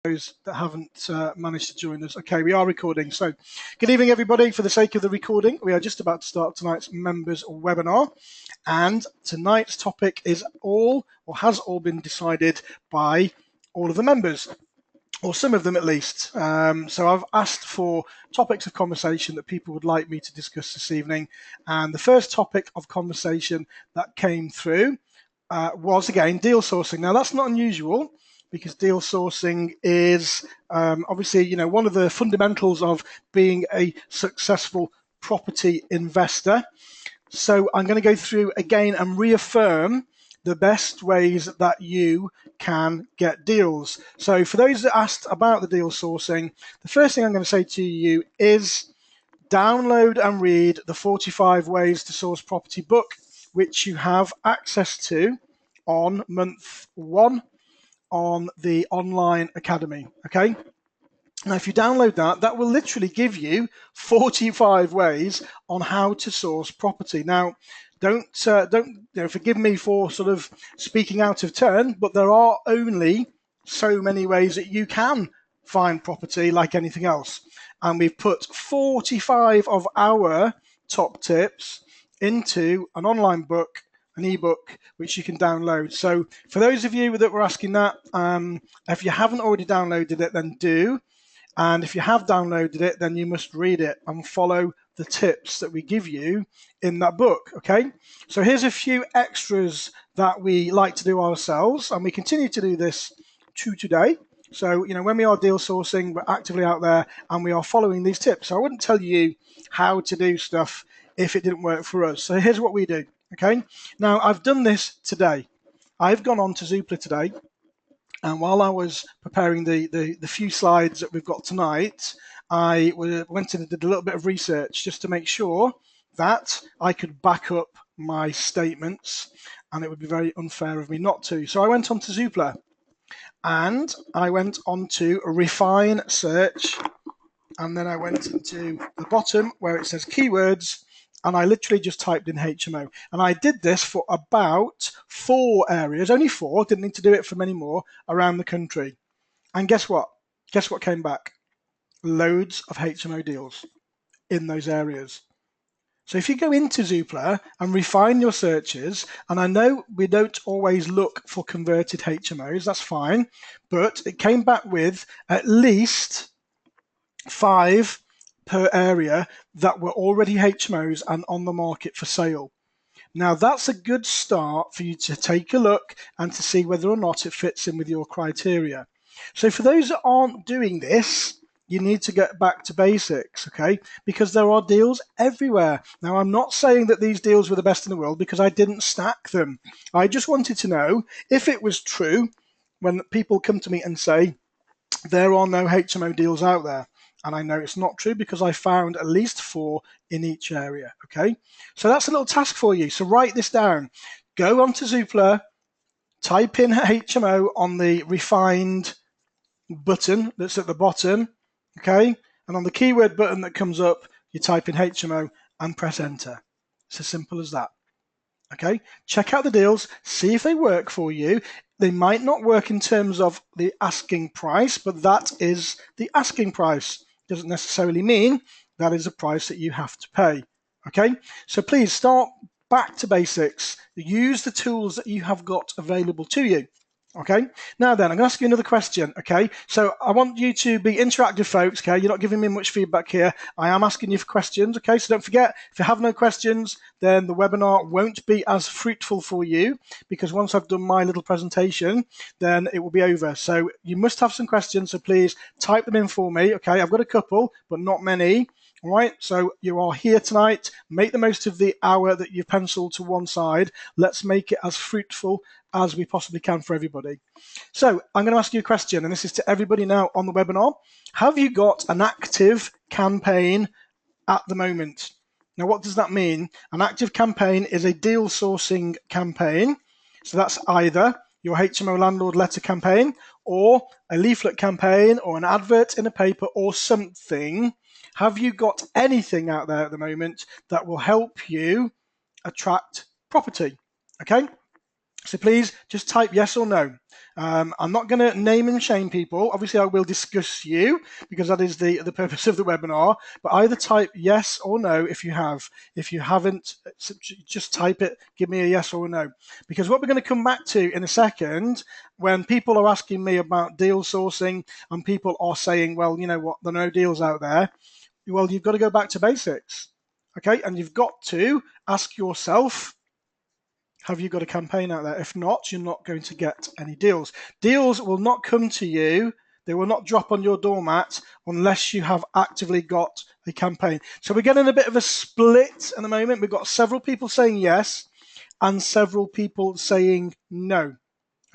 those that haven't managed to join us. Okay, we are recording. So good evening, everybody. For the sake of the recording, we are just about to start tonight's members webinar. And tonight's topic is has all been decided by all of the members, or some of them at least. So I've asked for topics of conversation that people would like me to discuss this evening. And the first topic of conversation that came through was, again, deal sourcing. Now, that's not unusual, because deal sourcing is obviously, one of the fundamentals of being a successful property investor. So I'm going to go through again and reaffirm the best ways that you can get deals. So for those that asked about the deal sourcing, the first thing I'm going to say to you is download and read the 45 Ways to Source Property book, which you have access to on month 1 on the online academy. Okay. Now, if you download that, that will literally give you 45 ways on how to source property. Now, don't forgive me for sort of speaking out of turn, but there are only so many ways that you can find property, like anything else. And we've put 45 of our top tips into an online book, an ebook, which you can download. So for those of you that were asking that, if you haven't already downloaded it, then do. And if you have downloaded it, then you must read it and follow the tips that we give you in that book, okay? So here's a few extras that we like to do ourselves, and we continue to do this to today. So, when we are deal sourcing, we're actively out there and we are following these tips. So I wouldn't tell you how to do stuff if it didn't work for us. So here's what we do, okay? Now, I've done this today. I've gone on to Zoopla today, and while I was preparing the few slides that we've got tonight, I went and did a little bit of research just to make sure that I could back up my statements, and it would be very unfair of me not to. So I went on to Zoopla, and I went on to refine search, and then I went to the bottom where it says keywords, and I literally just typed in HMO. And I did this for about 4 areas, only 4, didn't need to do it for many more, around the country. And guess what? Guess what came back? Loads of HMO deals in those areas. So if you go into Zoopla and refine your searches, and I know we don't always look for converted HMOs, that's fine, but it came back with at least 5 per area that were already HMOs and on the market for sale. Now, that's a good start for you to take a look and to see whether or not it fits in with your criteria. So for those that aren't doing this, you need to get back to basics, okay? Because there are deals everywhere. Now, I'm not saying that these deals were the best in the world, because I didn't stack them. I just wanted to know if it was true when people come to me and say, there are no HMO deals out there. And I know it's not true, because I found at least 4 in each area, okay? So that's a little task for you. So write this down. Go onto Zoopla, type in HMO on the refined button that's at the bottom, okay? And on the keyword button that comes up, you type in HMO and press enter. It's as simple as that, okay? Check out the deals, see if they work for you. They might not work in terms of the asking price, but that is the asking price. Doesn't necessarily mean that is a price that you have to pay, okay? So please start back to basics. Use the tools that you have got available to you. Okay, now then, I'm going to ask you another question, okay? So I want you to be interactive, folks, okay? You're not giving me much feedback here. I am asking you for questions, okay? So don't forget, if you have no questions, then the webinar won't be as fruitful for you, because once I've done my little presentation, then it will be over. So you must have some questions, so please type them in for me, okay? I've got a couple, but not many. All right, so you are here tonight. Make the most of the hour that you've penciled to one side. Let's make it as fruitful as we possibly can for everybody. So I'm going to ask you a question, and this is to everybody now on the webinar. Have you got an active campaign at the moment? Now, what does that mean? An active campaign is a deal sourcing campaign. So that's either your HMO landlord letter campaign, or a leaflet campaign, or an advert in a paper, or something. Have you got anything out there at the moment that will help you attract property? Okay. So please just type yes or no. I'm not going to name and shame people. Obviously, I will discuss you because that is the purpose of the webinar. But either type yes or no if you have. If you haven't, just type it. Give me a yes or a no. Because what we're going to come back to in a second, when people are asking me about deal sourcing and people are saying, well, you know what, there are no deals out there. Well, you've got to go back to basics. Okay, and you've got to ask yourself, have you got a campaign out there? If not, you're not going to get any deals. Deals will not come to you. They will not drop on your doormat unless you have actively got a campaign. So we're getting a bit of a split at the moment. We've got several people saying yes and several people saying no.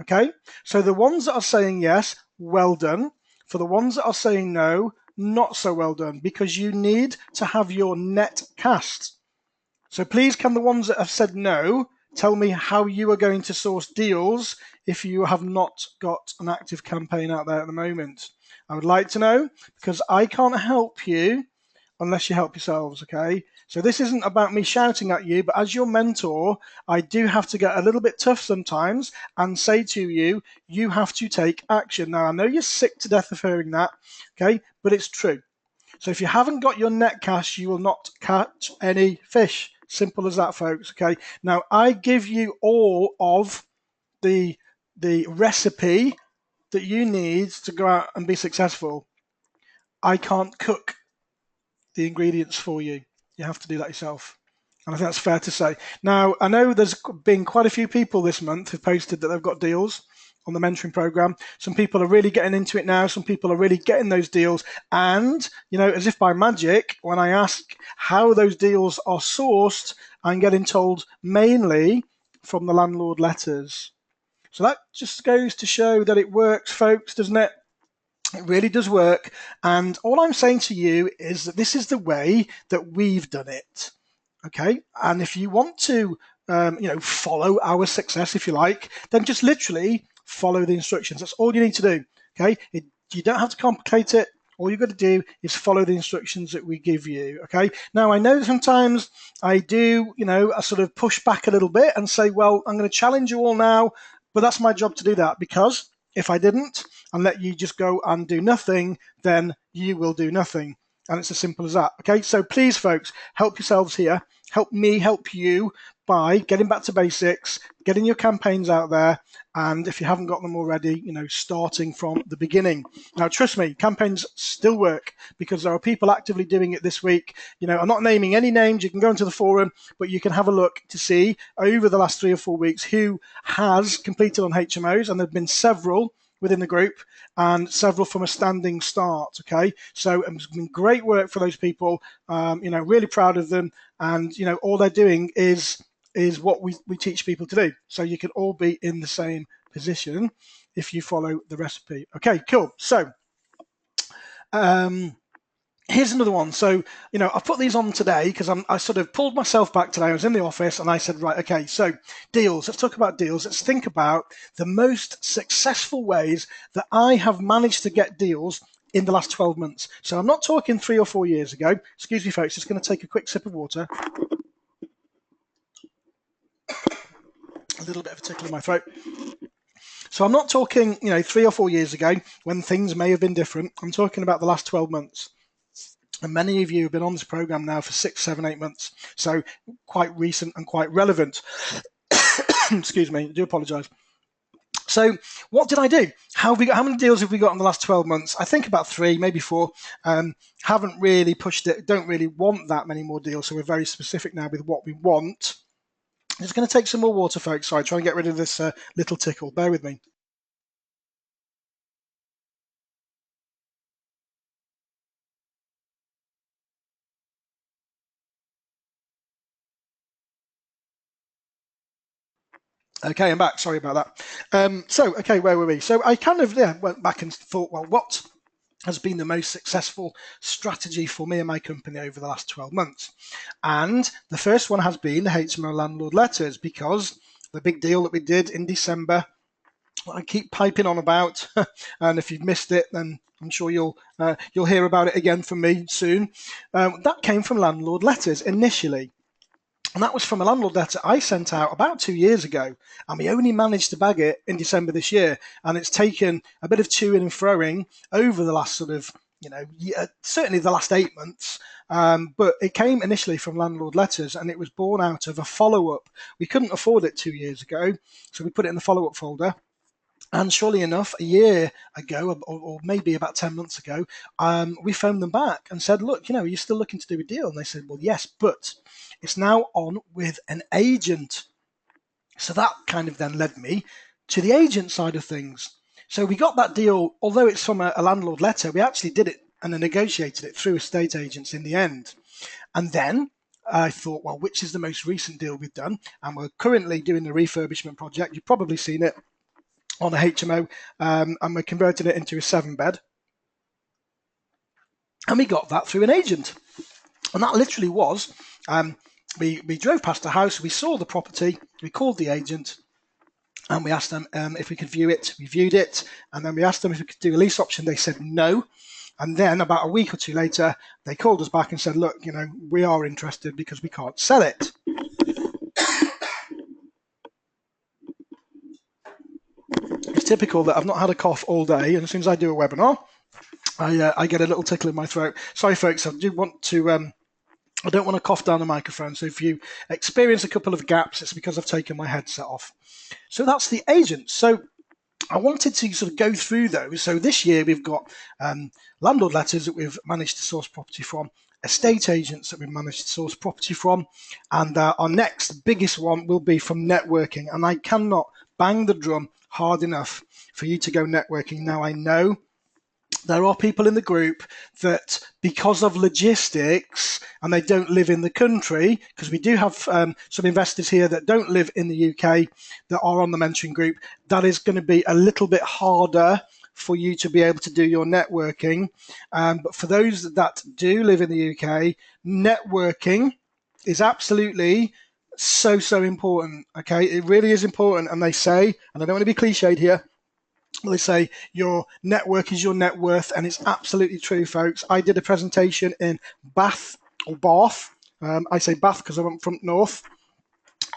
Okay? So the ones that are saying yes, well done. For the ones that are saying no, not so well done, because you need to have your net cast. So please, can the ones that have said no tell me how you are going to source deals if you have not got an active campaign out there at the moment? I would like to know, because I can't help you unless you help yourselves, okay? So this isn't about me shouting at you, but as your mentor, I do have to get a little bit tough sometimes and say to you, you have to take action. Now, I know you're sick to death of hearing that, okay? But it's true. So if you haven't got your net cash, you will not catch any fish. Simple as that, folks. Okay. Now I give you all of the recipe that you need to go out and be successful. I can't cook the ingredients for you. You have to do that yourself. And I think that's fair to say. Now, I know there's been quite a few people this month who've posted that they've got deals on the mentoring program. Some people are really getting into it now. Some people are really getting those deals. And, you know, as if by magic, when I ask how those deals are sourced, I'm getting told mainly from the landlord letters. So that just goes to show that it works, folks, doesn't it? It really does work. And all I'm saying to you is that this is the way that we've done it. Okay. And if you want to, follow our success, if you like, then just literally follow the instructions. That's all you need to do. Okay. You don't have to complicate it. All you've got to do is follow the instructions that we give you. Okay. Now, I know sometimes I do, I sort of push back a little bit and say, well, I'm going to challenge you all now, but that's my job to do that, because if I didn't and let you just go and do nothing, then you will do nothing. And it's as simple as that. Okay, so please, folks, help yourselves here. Help me help you by getting back to basics, getting your campaigns out there, and if you haven't got them already, starting from the beginning. Now, trust me, campaigns still work because there are people actively doing it this week. I'm not naming any names. You can go into the forum, but you can have a look to see over the last 3 or 4 weeks who has completed on HMOs, and there have been several within the group and several from a standing start. Okay, so it's been great work for those people. Really proud of them, and all they're doing is what we teach people to do. So you can all be in the same position if you follow the recipe. Okay, cool. So here's another one. So, I put these on today because I sort of pulled myself back today. I was in the office and I said, right, okay, so deals. Let's talk about deals. Let's think about the most successful ways that I have managed to get deals in the last 12 months. So I'm not talking 3 or 4 years ago. Excuse me, folks, just going to take a quick sip of water. A little bit of a tickle in my throat. So I'm not talking, 3 or 4 years ago when things may have been different. I'm talking about the last 12 months. And many of you have been on this program now for 6, 7, 8 months. So quite recent and quite relevant. Excuse me, I do apologize. So what did I do? How many deals have we got in the last 12 months? I think about 3, maybe 4. Haven't really pushed it. Don't really want that many more deals. So we're very specific now with what we want. I'm just going to take some more water, folks. Sorry, try and get rid of this little tickle. Bear with me. Okay, I'm back. Sorry about that. Okay, where were we? So I kind of went back and thought, well, what has been the most successful strategy for me and my company over the last 12 months? And the first one has been the HMO landlord letters, because the big deal that we did in December, I keep piping on about, and if you've missed it, then I'm sure you'll hear about it again from me soon. That came from landlord letters initially. And that was from a landlord letter I sent out about 2 years ago, and we only managed to bag it in December this year. And it's taken a bit of toing and froing over the last sort of, certainly the last 8 months. But it came initially from landlord letters, and it was born out of a follow-up. We couldn't afford it 2 years ago, so we put it in the follow-up folder. And surely enough, a year ago, or maybe about 10 months ago, we phoned them back and said, look, are you still looking to do a deal? And they said, well, yes, but it's now on with an agent. So that kind of then led me to the agent side of things. So we got that deal, although it's from a landlord letter, we actually did it and negotiated it through estate agents in the end. And then I thought, well, which is the most recent deal we've done? And we're currently doing the refurbishment project. You've probably seen it on a HMO, and we're converting it into a 7-bed. And we got that through an agent. And that literally was, we drove past the house, we saw the property, we called the agent, and we asked them if we could view it. We viewed it, and then we asked them if we could do a lease option. They said no. And then about a week or two later, they called us back and said, look, we are interested because we can't sell it. It's typical that I've not had a cough all day, and as soon as I do a webinar, I get a little tickle in my throat. Sorry, folks, I don't want to cough down the microphone, so if you experience a couple of gaps, it's because I've taken my headset off. So that's the agent. So I wanted to sort of go through those. So this year we've got landlord letters that we've managed to source property from, estate agents that we've managed to source property from, and our next biggest one will be from networking. And I cannot bang the drum hard enough for you to go networking. Now, I know there are people in the group that, because of logistics, and they don't live in the country, because we do have some investors here that don't live in the UK that are on the mentoring group, that is going to be a little bit harder for you to be able to do your networking. But for those that do live in the UK, networking is absolutely so important. Okay, it really is important. And they say, and I don't want to be cliched here, they say your network is your net worth, and it's absolutely true, folks. I did a presentation in Bath. I say Bath because I went from north.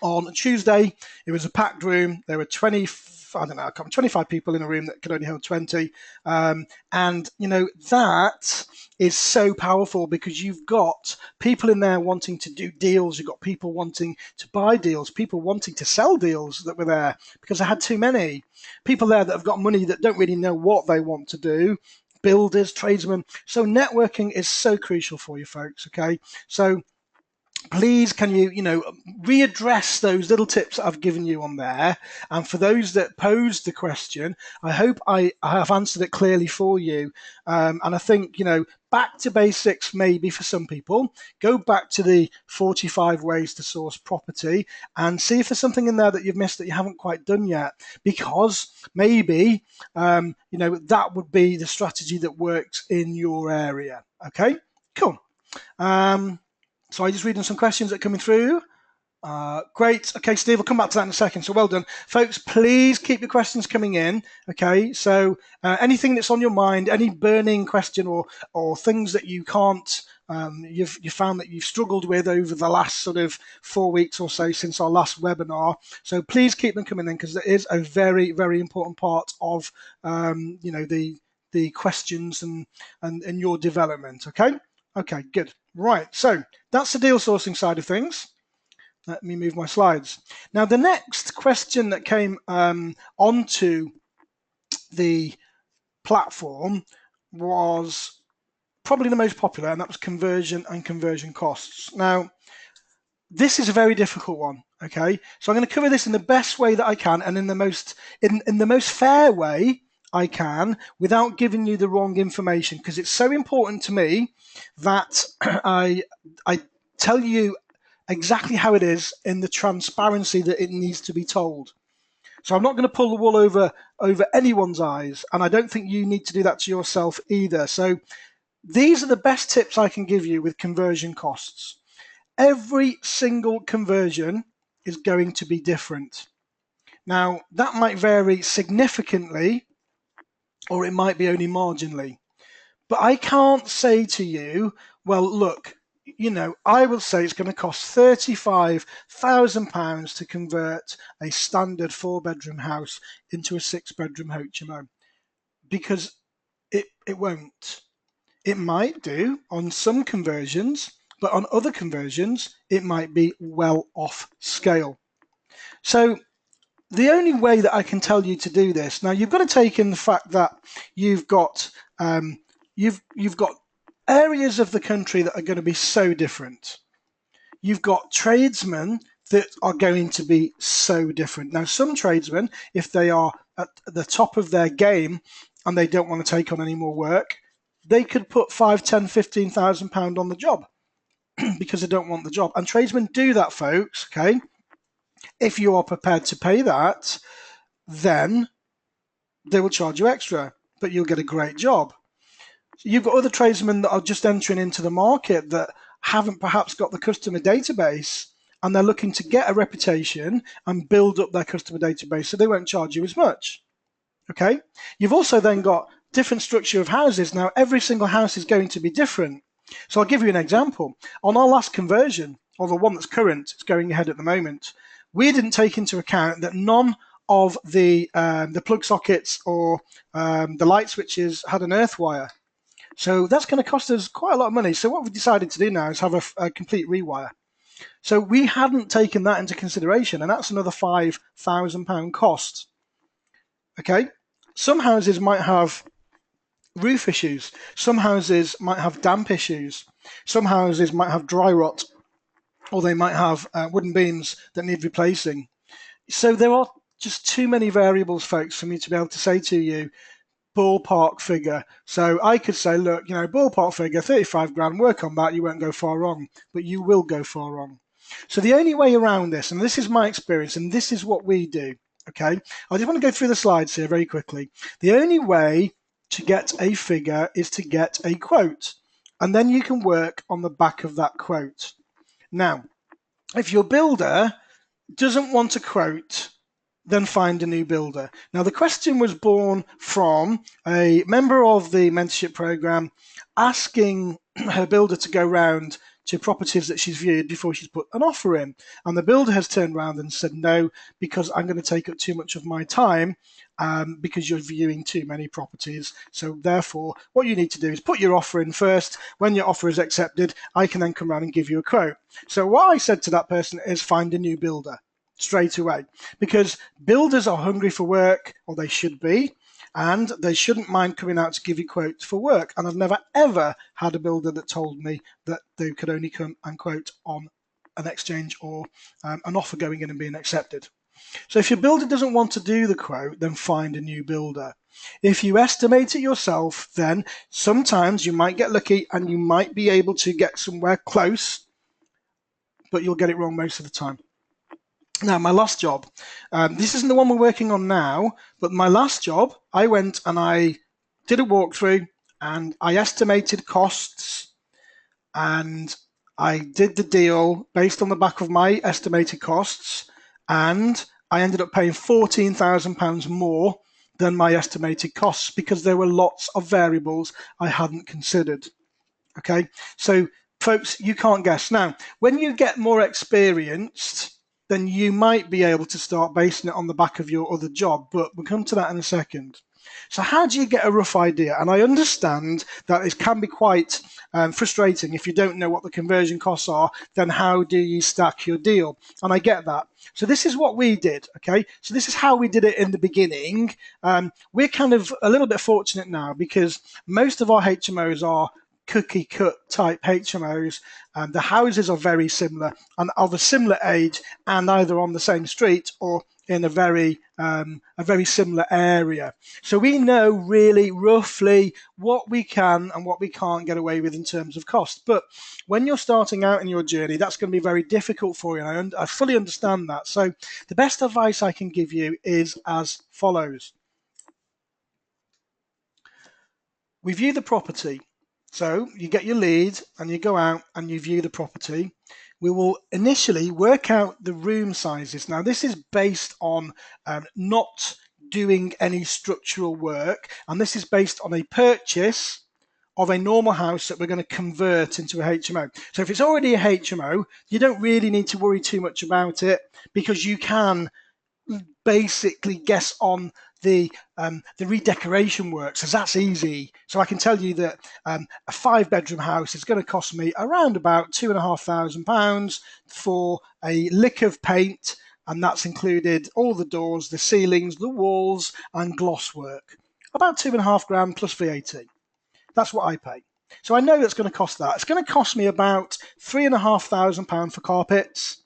On Tuesday, it was a packed room. There were 25 people in a room that could only hold 20. And, that is so powerful because you've got people in there wanting to do deals. You've got people wanting to buy deals, people wanting to sell deals that were there because I had too many. People there that have got money that don't really know what they want to do. Builders, tradesmen. So networking is so crucial for you, folks. Okay. So please, can you, readdress those little tips that I've given you on there? And for those that posed the question, I hope I have answered it clearly for you. And I think, back to basics maybe for some people. Go back to the 45 ways to source property and see if there's something in there that you've missed that you haven't quite done yet. Because maybe, that would be the strategy that works in your area. Okay, cool. So I'm just reading some questions that are coming through. Great. Okay, Steve, I'll come back to that in a second. So well done. Folks, please keep your questions coming in. Okay, so anything that's on your mind, any burning question or things that you can't, you've found that you've struggled with over the last sort of 4 weeks or so since our last webinar. So please keep them coming in because it is a very, very important part of, the questions and your development. Okay. Okay, good. Right, so that's the deal sourcing side of things. Let me move my slides. Now, the next question that came onto the platform was probably the most popular, and that was conversion and conversion costs. Now, this is a very difficult one. Okay, so I'm going to cover this in the best way that I can and in the most fair way I can without giving you the wrong information, because it's so important to me that I tell you exactly how it is in the transparency that it needs to be told. So I'm not going to pull the wool over anyone's eyes, and I don't think you need to do that to yourself either. So these are the best tips I can give you with conversion costs. Every single conversion is going to be different. Now, that might vary significantly, or it might be only marginally. But I can't say to you, well, look, you know, I will say it's going to cost £35,000 to convert a standard 4-bedroom house into a 6-bedroom HMO, because it won't. It might do on some conversions, but on other conversions, it might be well off scale. So the only way that I can tell you to do this, now you've got to take in the fact that you've got you've got areas of the country that are going to be so different. You've got tradesmen that are going to be so different. Now, some tradesmen, if they are at the top of their game and they don't want to take on any more work, they could put £5, £10, £15,000 on the job because they don't want the job. And tradesmen do that, folks. Okay, if you are prepared to pay that, then they will charge you extra, but you'll get a great job. So you've got other tradesmen that are just entering into the market that haven't perhaps got the customer database, and they're looking to get a reputation and build up their customer database, so they won't charge you as much. Okay. You've also then got different structure of houses. Now, every single house is going to be different. So I'll give you an example. On our last conversion, or the one that's current, it's going ahead at the moment, we didn't take into account that none of the plug sockets or the light switches had an earth wire. So that's going to cost us quite a lot of money. So what we've decided to do now is have a complete rewire. So we hadn't taken that into consideration, and that's another £5,000 cost. Okay, some houses might have roof issues. Some houses might have damp issues. Some houses might have dry rot, or they might have wooden beams that need replacing. So there are just too many variables, folks, for me to be able to say to you, ballpark figure. So I could say, look, you know, ballpark figure, 35 grand, work on that, you won't go far wrong, but you will go far wrong. So the only way around this, and this is my experience, and this is what we do, okay? I just want to go through the slides here very quickly. The only way to get a figure is to get a quote, and then you can work on the back of that quote. Now, if your builder doesn't want a quote, then find a new builder. Now, the question was born from a member of the mentorship program asking her builder to go round to properties that she's viewed before she's put an offer in. And the builder has turned around and said, no, because I'm going to take up too much of my time because you're viewing too many properties. So therefore, what you need to do is put your offer in first. When your offer is accepted, I can then come around and give you a quote. So what I said to that person is find a new builder straight away, because builders are hungry for work, or they should be, and they shouldn't mind coming out to give you quotes for work. And I've never ever had a builder that told me that they could only come and quote on an exchange or an offer going in and being accepted. So if your builder doesn't want to do the quote, then find a new builder. If you estimate it yourself, then sometimes you might get lucky and you might be able to get somewhere close, but you'll get it wrong most of the time. Now, my last job, this isn't the one we're working on now, but my last job, I went and I did a walkthrough and I estimated costs, and I did the deal based on the back of my estimated costs, and I ended up paying £14,000 more than my estimated costs because there were lots of variables I hadn't considered. Okay, so folks, you can't guess. Now, when you get more experienced, then you might be able to start basing it on the back of your other job, but we'll come to that in a second. So how do you get a rough idea? And I understand that it can be quite frustrating if you don't know what the conversion costs are, then how do you stack your deal? And I get that. So this is what we did, okay? So this is how we did it in the beginning. We're kind of a little bit fortunate now because most of our HMOs are cookie cut type HMOs. The houses are very similar and of a similar age and either on the same street or in a very similar area. So we know really roughly what we can and what we can't get away with in terms of cost. But when you're starting out in your journey, that's going to be very difficult for you. And I fully understand that. So the best advice I can give you is as follows. We view the property. So you get your lead and you go out and you view the property. We will initially work out the room sizes. Now this is based on not doing any structural work, and this is based on a purchase of a normal house that we're going to convert into a HMO. So if it's already a HMO, you don't really need to worry too much about it, because you can basically guess on the redecoration works, as that's easy. So I can tell you that a 5-bedroom house is going to cost me around about £2,500 for a lick of paint, and that's included all the doors, the ceilings, the walls, and gloss work. About £2,500 plus VAT. That's what I pay. So I know that's going to cost that. It's going to cost me about £3,500 for carpets,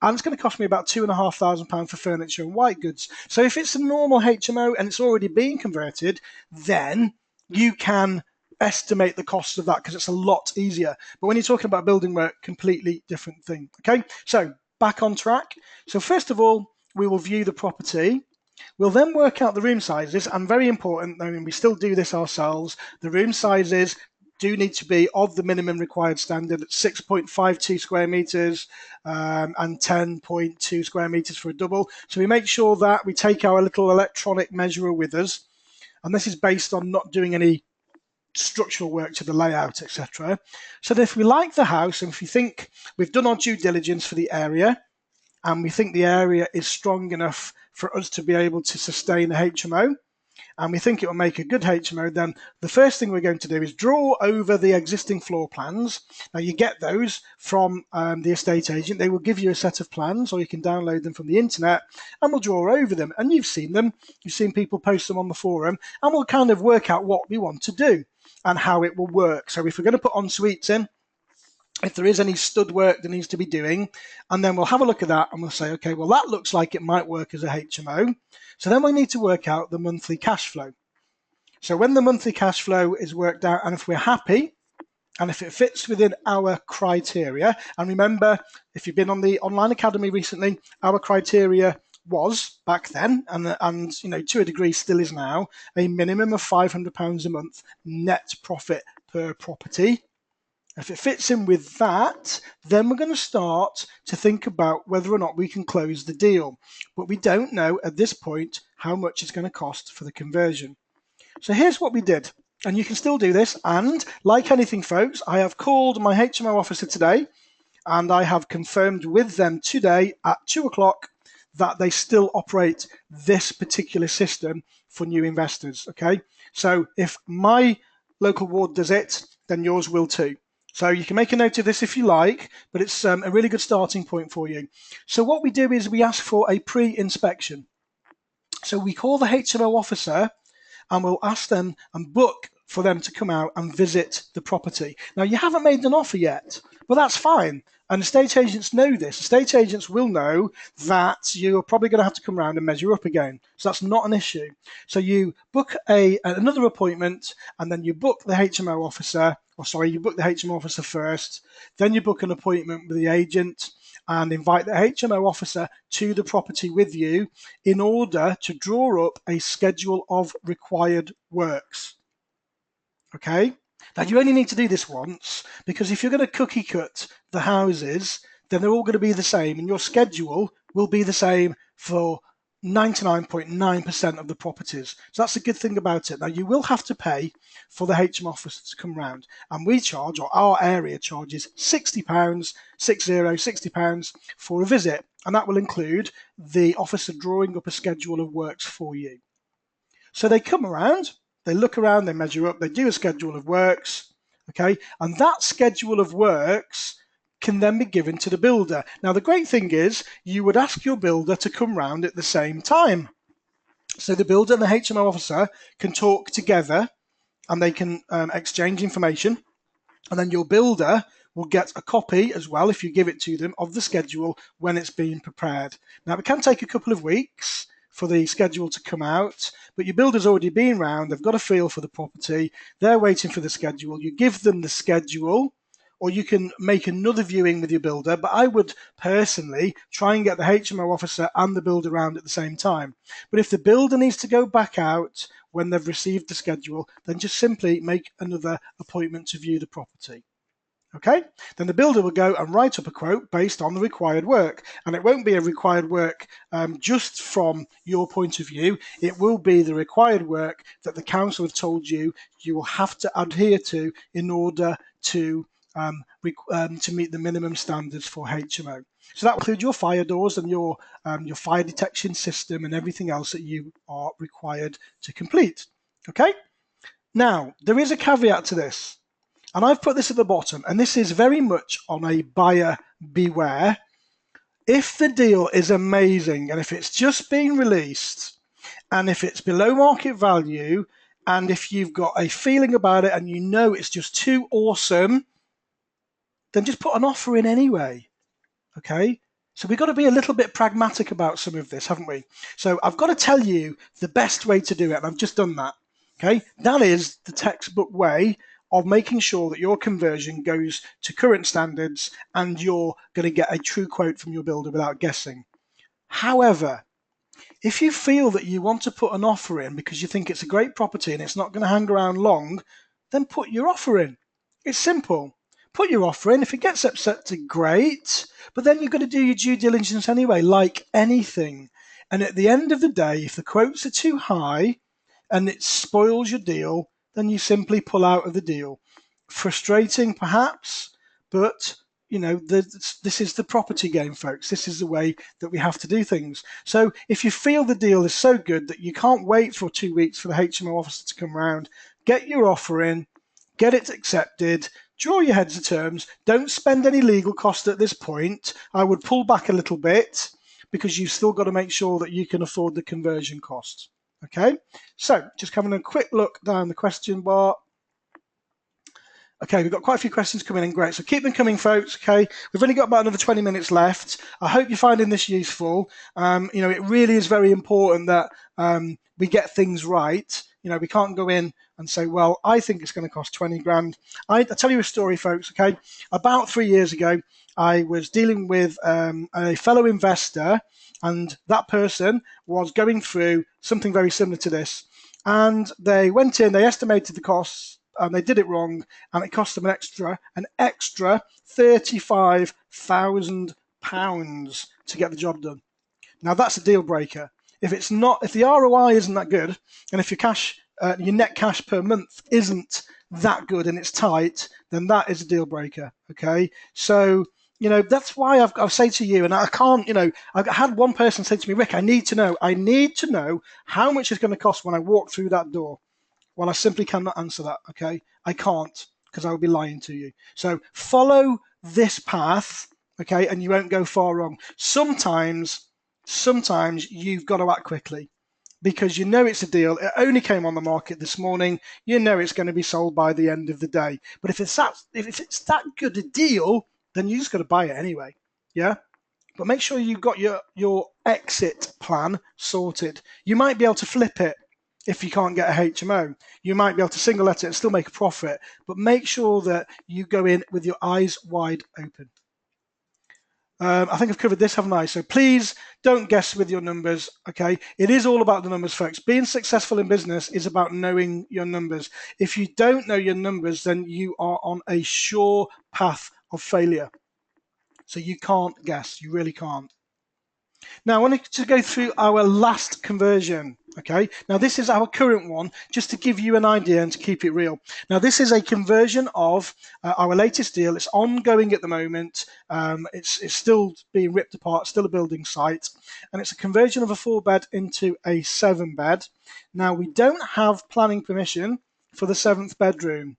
and it's going to cost me about £2,500 for furniture and white goods. So if it's a normal HMO and it's already being converted, then you can estimate the cost of that, because it's a lot easier. But when you're talking about building work, completely different thing. Okay, so back on track. So first of all, we will view the property. We'll then work out the room sizes, and very important, I mean, we still do this ourselves, the room sizes do need to be of the minimum required standard at 6.52 square meters and 10.2 square meters for a double. So we make sure that we take our little electronic measurer with us, and this is based on not doing any structural work to the layout, etc. So that if we like the house, and if we think we've done our due diligence for the area, and we think the area is strong enough for us to be able to sustain a HMO, and we think it will make a good HMO, then the first thing we're going to do is draw over the existing floor plans. Now you get those from the estate agent. They will give you a set of plans, or you can download them from the internet, and we'll draw over them. And you've seen them. You've seen people post them on the forum, and we'll kind of work out what we want to do and how it will work. So if we're going to put en suites in, if there is any stud work that needs to be doing, and then we'll have a look at that and we'll say, okay, well, that looks like it might work as a HMO. So then we need to work out the monthly cash flow. So when the monthly cash flow is worked out, and if we're happy, and if it fits within our criteria, and remember, if you've been on the online academy recently, our criteria was back then, and you know, to a degree still is now, a minimum of £500 a month net profit per property. If it fits in with that, then we're going to start to think about whether or not we can close the deal. But we don't know at this point how much it's going to cost for the conversion. So here's what we did, and you can still do this. And like anything, folks, I have called my HMO officer today, and I have confirmed with them today at 2 o'clock that they still operate this particular system for new investors. Okay, so if my local ward does it, then yours will too. So you can make a note of this if you like, but it's a really good starting point for you. So what we do is we ask for a pre-inspection. So we call the HMO officer, and we'll ask them and book for them to come out and visit the property. Now, you haven't made an offer yet, but that's fine. And estate agents know this. Estate agents will know that you're probably going to have to come around and measure up again. So that's not an issue. So you book another appointment, and then you book the HMO officer, you book the HMO officer first, then you book an appointment with the agent and invite the HMO officer to the property with you in order to draw up a schedule of required works. Okay? Now, you only need to do this once, because if you're going to cookie cut the houses, then they're all going to be the same, and your schedule will be the same for 99.9% of the properties. So that's a good thing about it. Now, you will have to pay for the HM officer to come round, and we charge, or our area charges, £60, £60 for a visit, and that will include the officer drawing up a schedule of works for you. So they come around, they look around, they measure up, they do a schedule of works, okay, and that schedule of works can then be given to the builder. Now, the great thing is you would ask your builder to come round at the same time. So the builder and the HMO officer can talk together, and they can exchange information, and then your builder will get a copy as well, if you give it to them, of the schedule when it's being prepared. Now, it can take a couple of weeks for the schedule to come out, but your builder's already been round, they've got a feel for the property, they're waiting for the schedule, you give them the schedule, or you can make another viewing with your builder, but I would personally try and get the HMO officer and the builder round at the same time. But if the builder needs to go back out when they've received the schedule, then just simply make another appointment to view the property. Okay, then the builder will go and write up a quote based on the required work, and it won't be a required work just from your point of view. It will be the required work that the council have told you you will have to adhere to in order to meet the minimum standards for HMO. So that will include your fire doors and your fire detection system and everything else that you are required to complete. Okay. Now there is a caveat to this. And I've put this at the bottom, and this is very much on a buyer beware. If the deal is amazing, and if it's just been released, and if it's below market value, and if you've got a feeling about it and you know it's just too awesome, then just put an offer in anyway. Okay? So we've got to be a little bit pragmatic about some of this, haven't we? So I've got to tell you the best way to do it, and I've just done that. Okay? That is the textbook way of making sure that your conversion goes to current standards and you're going to get a true quote from your builder without guessing. However, if you feel that you want to put an offer in because you think it's a great property and it's not going to hang around long, then put your offer in. It's simple. Put your offer in. If it gets accepted, great. But then you've got to do your due diligence anyway, like anything. And at the end of the day, if the quotes are too high and it spoils your deal, then you simply pull out of the deal. Frustrating, perhaps, but this is the property game, folks. This is the way that we have to do things. So if you feel the deal is so good that you can't wait for 2 weeks for the HMO officer to come round, get your offer in, get it accepted, draw your heads of terms. Don't spend any legal cost at this point. I would pull back a little bit because you've still got to make sure that you can afford the conversion costs. Okay, so just having a quick look down the question bar. Okay, we've got quite a few questions coming in. Great. So keep them coming, folks. Okay, we've only got about another 20 minutes left. I hope you're finding this useful. It really is very important that we get things right. We can't go in and say, well, I think it's going to cost 20 grand. I'll tell you a story, folks. Okay, about 3 years ago, I was dealing with a fellow investor, and that person was going through something very similar to this. And they went in, they estimated the costs, and they did it wrong, and it cost them an extra £35,000 to get the job done. Now that's a deal breaker. If the ROI isn't that good, and if your net cash per month isn't that good and it's tight, then that is a deal breaker. Okay, so that's why I'll say to you, and I can't, I had one person say to me, Rick, I need to know how much it's going to cost when I walk through that door. Well, I simply cannot answer that, okay? I can't, because I would be lying to you. So follow this path, okay, and you won't go far wrong. Sometimes you've got to act quickly because it's a deal. It only came on the market this morning. It's going to be sold by the end of the day. But if it's that good a deal, then you just got to buy it anyway, yeah? But make sure you've got your exit plan sorted. You might be able to flip it. If you can't get a HMO, you might be able to single let it and still make a profit, but make sure that you go in with your eyes wide open. I think I've covered this, haven't I? So please don't guess with your numbers, okay? It is all about the numbers, folks. Being successful in business is about knowing your numbers. If you don't know your numbers, then you are on a sure path of failure. So you can't guess, you really can't. Now, I wanted to go through our last conversion. Okay, now this is our current one, just to give you an idea and to keep it real. Now, this is a conversion of our latest deal. It's ongoing at the moment. It's still being ripped apart, still a building site, and it's a conversion of a 4-bed into a 7-bed. Now, we don't have planning permission for the 7th bedroom.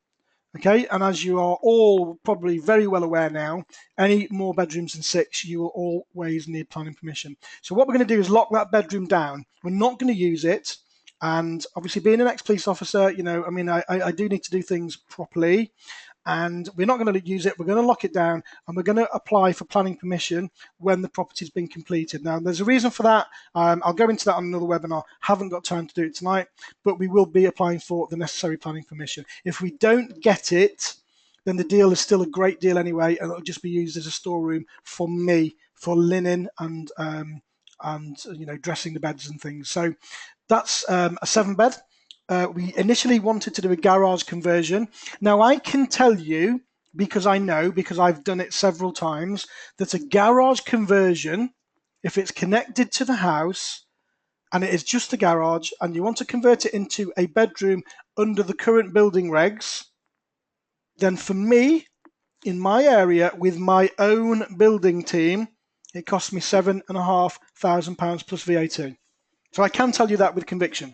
Okay, and as you are all probably very well aware now, any more bedrooms than 6, you will always need planning permission. So what we're going to do is lock that bedroom down. We're not going to use it. And obviously being an ex-police officer, I do need to do things properly. And we're not going to use it. We're going to lock it down, and we're going to apply for planning permission when the property's been completed. Now, there's a reason for that. I'll go into that on another webinar. Haven't got time to do it tonight, but we will be applying for the necessary planning permission. If we don't get it, then the deal is still a great deal anyway, and it'll just be used as a storeroom for me, for linen and dressing the beds and things. So that's a 7-bed. We initially wanted to do a garage conversion. Now, I can tell you because I know, because I've done it several times, that a garage conversion, if it's connected to the house and it is just a garage and you want to convert it into a bedroom under the current building regs, then for me, in my area with my own building team, it costs me £7,500 plus VAT. So I can tell you that with conviction,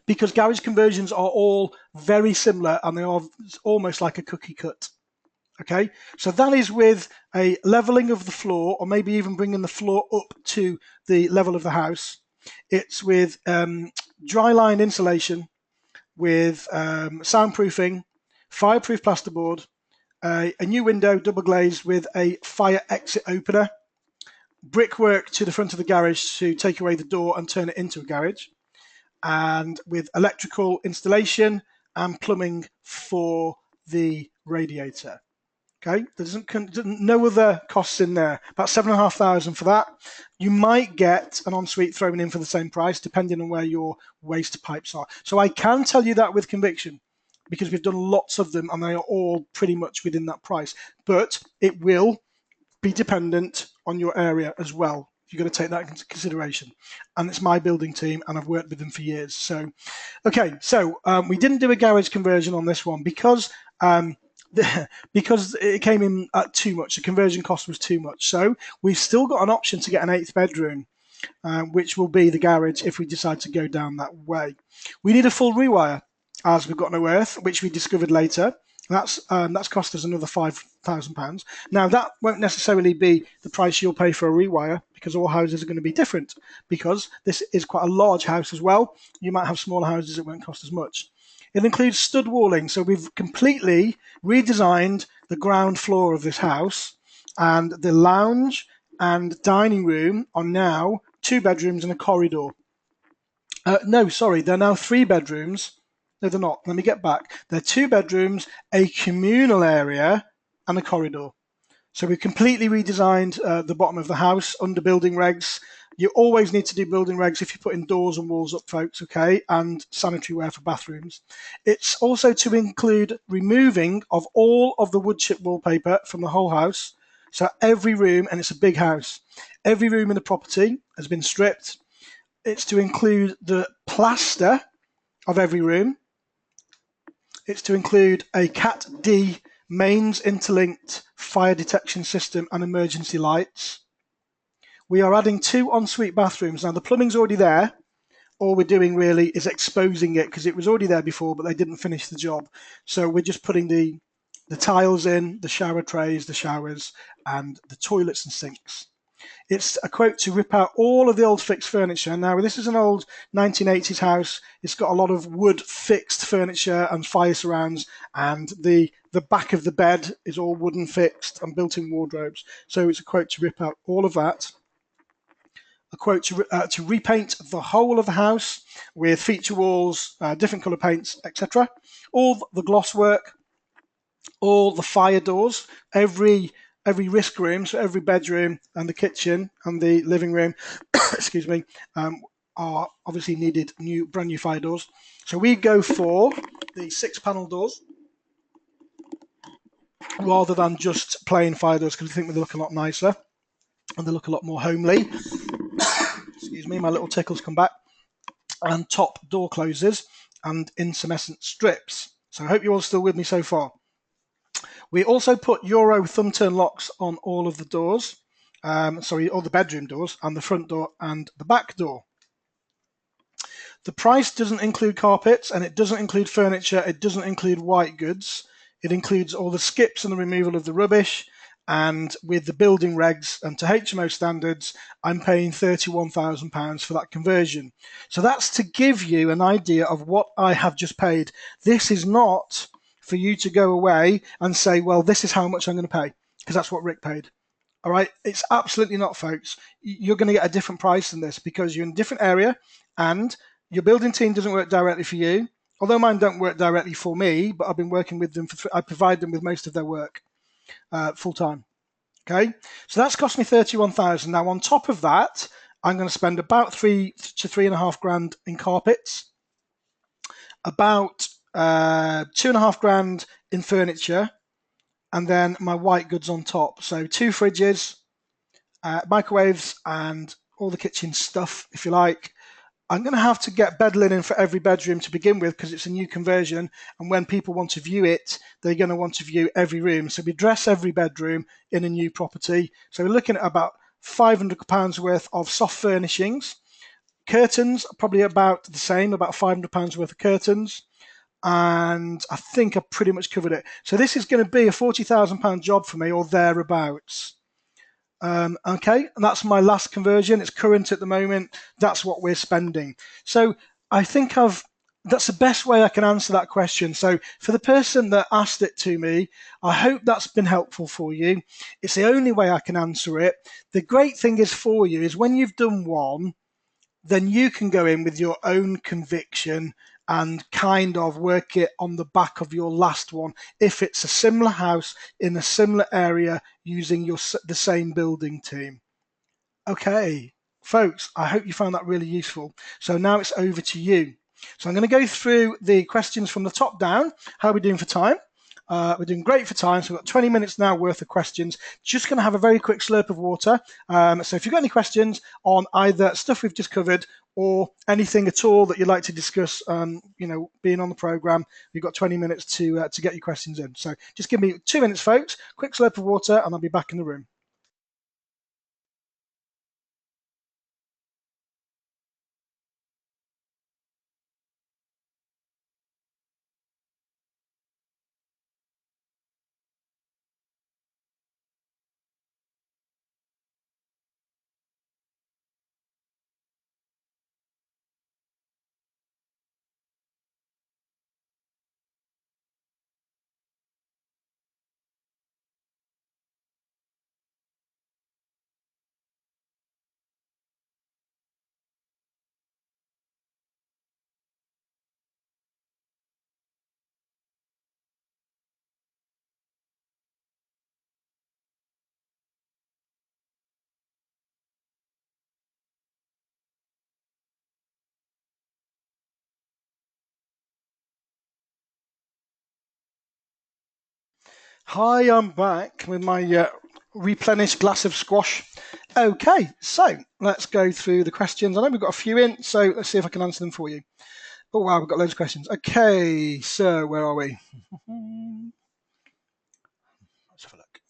because garage conversions are all very similar and they are almost like a cookie cut. Okay, so that is with a leveling of the floor, or maybe even bringing the floor up to the level of the house. It's with dry line insulation, with soundproofing, fireproof plasterboard, a new window double glazed with a fire exit opener, brickwork to the front of the garage to take away the door and turn it into a garage, and with electrical installation and plumbing for the radiator. Okay, there's no other costs in there. About £7,500 for that. You might get an ensuite thrown in for the same price, depending on where your waste pipes are. So I can tell you that with conviction, because we've done lots of them and they are all pretty much within that price. But it will be dependent on your area as well. You've got to take that into consideration. And it's my building team, and I've worked with them for years. So, okay, so we didn't do a garage conversion on this one because because it came in at too much. The conversion cost was too much. So we've still got an option to get an 8th bedroom, which will be the garage if we decide to go down that way. We need a full rewire, as we've got no earth, which we discovered later. That's cost us another £5,000. Now, that won't necessarily be the price you'll pay for a rewire, because all houses are going to be different, because this is quite a large house as well. You might have smaller houses, it won't cost as much. It includes stud walling, so we've completely redesigned the ground floor of this house, and the lounge and dining room are now 2 bedrooms and a corridor. No, sorry, they're now 3 bedrooms. No, they're not. Let me get back. They're 2 bedrooms, a communal area, and a corridor. So we've completely redesigned the bottom of the house under building regs. You always need to do building regs if you're putting doors and walls up, folks, okay, and sanitary ware for bathrooms. It's also to include removing of all of the wood chip wallpaper from the whole house. So every room, and it's a big house, every room in the property has been stripped. It's to include the plaster of every room. It's to include a Cat D mains interlinked fire detection system and emergency lights. We are adding 2 ensuite bathrooms. Now, the plumbing's already there. All we're doing really is exposing it, because it was already there before, but they didn't finish the job. So we're just putting the tiles in, the shower trays, the showers, and the toilets and sinks. It's a quote to rip out all of the old fixed furniture. Now, this is an old 1980s house. It's got a lot of wood fixed furniture and fire surrounds, and the back of the bed is all wooden fixed and built-in wardrobes. So it's a quote to rip out all of that. A quote to repaint the whole of the house with feature walls, different colour paints, etc. All the gloss work, all the fire doors, every risk room, so every bedroom and the kitchen and the living room, excuse me, are obviously needed brand new fire doors. So we go for the 6-panel doors rather than just plain fire doors, because I think they look a lot nicer and they look a lot more homely. Excuse me, my little tickles come back. And top door closers and incandescent strips. So I hope you're all still with me so far. We also put Euro thumb turn locks on all of the doors, all the bedroom doors, and the front door and the back door. The price doesn't include carpets, and it doesn't include furniture, it doesn't include white goods. It includes all the skips and the removal of the rubbish, and with the building regs and to HMO standards, I'm paying £31,000 for that conversion. So that's to give you an idea of what I have just paid. This is not for you to go away and say, well, this is how much I'm going to pay, because that's what Rick paid. All right, it's absolutely not, folks. You're going to get a different price than this, because you're in a different area and your building team doesn't work directly for you. Although mine don't work directly for me, but I've been working with them I provide them with most of their work full time. Okay, so that's cost me £31,000. Now, on top of that, I'm going to spend about £3,000 to £3,500 in carpets, about £2,500 in furniture, and then my white goods on top. So 2 fridges, microwaves, and all the kitchen stuff, if you like. I'm going to have to get bed linen for every bedroom to begin with because it's a new conversion, and when people want to view it, they're going to want to view every room. So we dress every bedroom in a new property. So we're looking at about £500 worth of soft furnishings. Curtains, probably about the same, about £500 worth of curtains. And I think I pretty much covered it. So this is going to be a £40,000 job for me or thereabouts. Okay, and that's my last conversion. It's current at the moment. That's what we're spending. So I think that's the best way I can answer that question. So for the person that asked it to me, I hope that's been helpful for you. It's the only way I can answer it. The great thing is for you is when you've done one, then you can go in with your own conviction and kind of work it on the back of your last one if it's a similar house in a similar area using the same building team. Okay, folks, I hope you found that really useful. So now it's over to you. So I'm going to go through the questions from the top down. How are we doing for time? We're doing great for time, so we've got 20 minutes now worth of questions. Just going to have a very quick slurp of water. So if you've got any questions on either stuff we've just covered or anything at all that you'd like to discuss, being on the program, we've got 20 minutes to get your questions in. So just give me 2 minutes, folks. Quick slurp of water, and I'll be back in the room. Hi, I'm back with my replenished glass of squash. Okay, so let's go through the questions. I know we've got a few in, so let's see if I can answer them for you. Oh, wow, we've got loads of questions. Okay, so where are we? Let's have a look.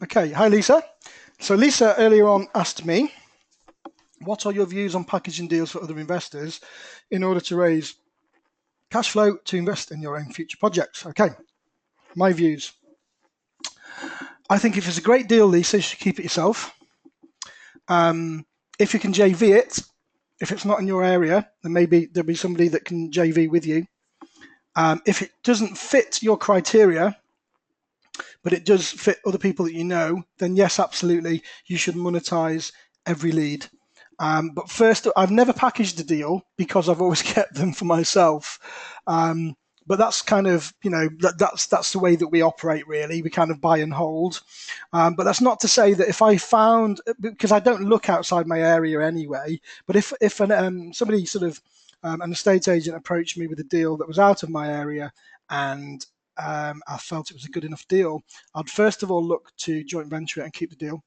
Okay, hi, Lisa. So Lisa earlier on asked me, what are your views on packaging deals for other investors in order to raise cash flow to invest in your own future projects? Okay, my views. I think if it's a great deal, Lisa, you should keep it yourself. If you can JV it, if it's not in your area, then maybe there'll be somebody that can JV with you. If it doesn't fit your criteria, but it does fit other people that you know, then yes, absolutely, you should monetize every lead. But first, I've never packaged a deal because I've always kept them for myself. But that's kind of, that's the way that we operate, really. We kind of buy and hold. But that's not to say that if I found, because I don't look outside my area anyway, but if somebody sort of, an estate agent approached me with a deal that was out of my area and I felt it was a good enough deal, I'd first of all look to joint venture it and keep the deal.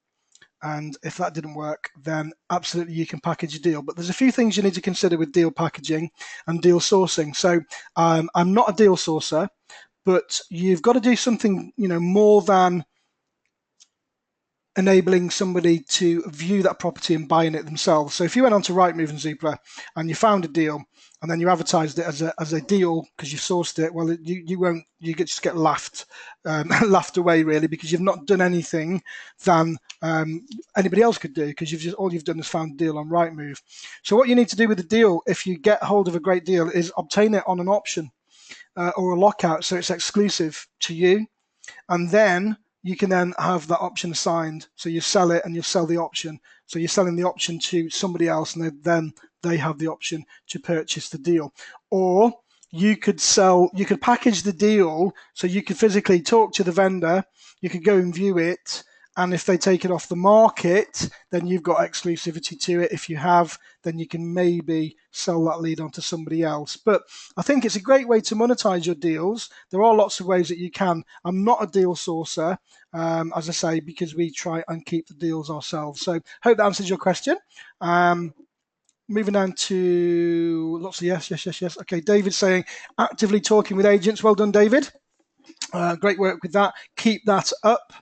And if that didn't work, then absolutely you can package a deal. But there's a few things you need to consider with deal packaging and deal sourcing. So I'm not a deal sourcer, but you've got to do something, more than enabling somebody to view that property and buying it themselves. So if you went on to Rightmove and Zoopla and you found a deal and then you advertised it as a deal because you sourced it, well, you just get laughed away, really, because you've not done anything than anybody else could do, because all you've done is found a deal on Rightmove. So what you need to do with the deal, if you get hold of a great deal, is obtain it on an option or a lockout, so it's exclusive to you, and then you can then have that option assigned. So you sell it and you sell the option. So you're selling the option to somebody else, and then they have the option to purchase the deal. Or you could package the deal so you could physically talk to the vendor, you could go and view it, And if they take it off the market, then you've got exclusivity to it. If you have, then you can maybe sell that lead on to somebody else. But I think it's a great way to monetize your deals. There are lots of ways that you can. I'm not a deal sourcer, as I say, because we try and keep the deals ourselves. So hope that answers your question. Moving down to lots of yes. Okay, David's saying actively talking with agents. Well done, David. Great work with that. Keep that up.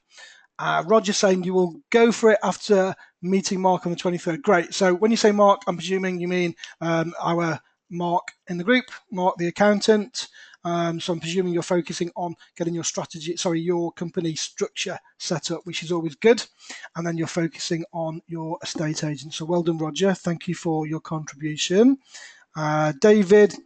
Roger saying you will go for it after meeting Mark on the 23rd. Great. So when you say Mark, I'm presuming you mean our Mark in the group, Mark the accountant. So I'm presuming you're focusing on getting your company structure set up, which is always good. And then you're focusing on your estate agent. So well done, Roger. Thank you for your contribution. David,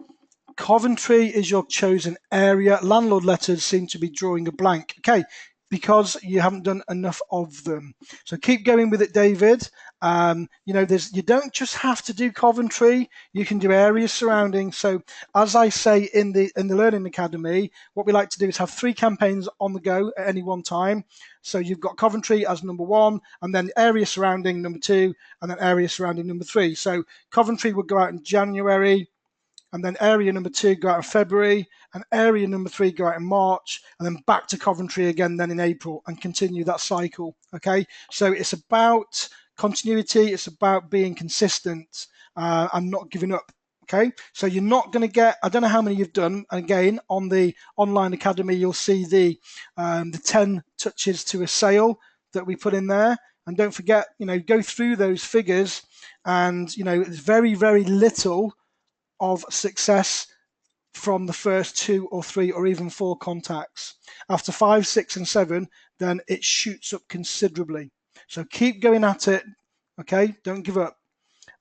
Coventry is your chosen area. Landlord letters seem to be drawing a blank. Okay, because you haven't done enough of them. So keep going with it, David. You don't just have to do Coventry. You can do areas surrounding. So as I say in the Learning Academy, what we like to do is have 3 campaigns on the go at any one time. So you've got Coventry as number 1, and then area surrounding number 2, and then area surrounding number 3. So Coventry would go out in January, and then area number 2 go out in February, and area number 3 go out in March, and then back to Coventry again then in April, and continue that cycle. Okay, so it's about continuity, it's about being consistent and not giving up. Okay, so you're not going to get, I don't know how many you've done, and again on the online academy you'll see the 10 touches to a sale that we put in there. And don't forget, go through those figures, and it's very, very little of success from the first 2 or 3 or even 4 contacts. After 5, 6, and 7, then it shoots up considerably. So keep going at it. Okay, don't give up.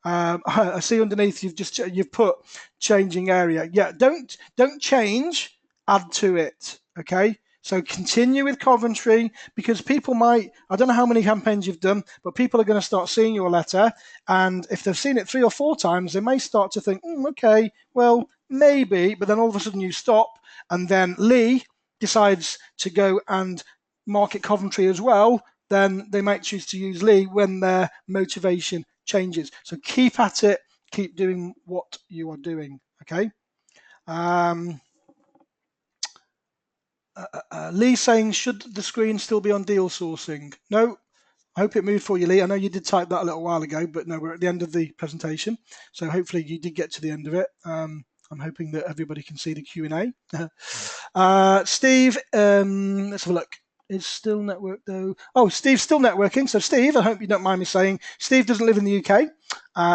I see underneath you've put changing area. Yeah, don't change. Add to it. Okay. So continue with Coventry, because people might, I don't know how many campaigns you've done, but people are going to start seeing your letter. And if they've seen it 3 or 4 times, they may start to think, okay, well, maybe. But then all of a sudden you stop. And then Lee decides to go and market Coventry as well. Then they might choose to use Lee when their motivation changes. So keep at it. Keep doing what you are doing. Okay. Lee saying, should the screen still be on deal sourcing? No, I hope it moved for you, Lee. I know you did type that a little while ago, but no, we're at the end of the presentation. So hopefully you did get to the end of it. I'm hoping that everybody can see the Q&A. Steve, let's have a look. Is still network though? Oh, Steve's still networking. So Steve, I hope you don't mind me saying, Steve doesn't live in the UK.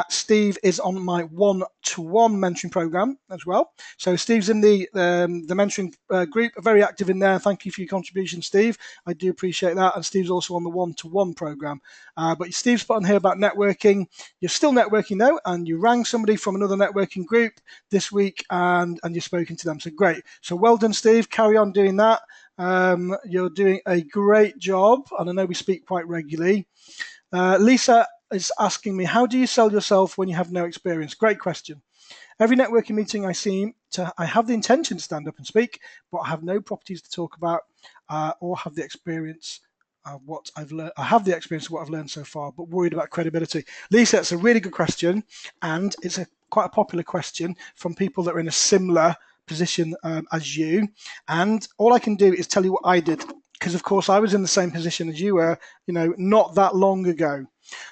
Steve is on my one-to-one mentoring program as well. So Steve's in the mentoring group, very active in there. Thank you for your contribution, Steve. I do appreciate that. And Steve's also on the one-to-one program. But Steve's put on here about networking. You're still networking though, and you rang somebody from another networking group this week, and you've spoken to them. So great. So well done, Steve. Carry on doing that. You're doing a great job, and I know we speak quite regularly. Lisa is asking me, how do you sell yourself when you have no experience? Great question. Every networking meeting I have the intention to stand up and speak, but I have no properties to talk about or have the experience of what I've learned. I have the experience of what I've learned so far, but worried about credibility. Lisa, it's a really good question, and it's quite a popular question from people that are in a similar position as you. And all I can do is tell you what I did, because of course I was in the same position as you were, not that long ago.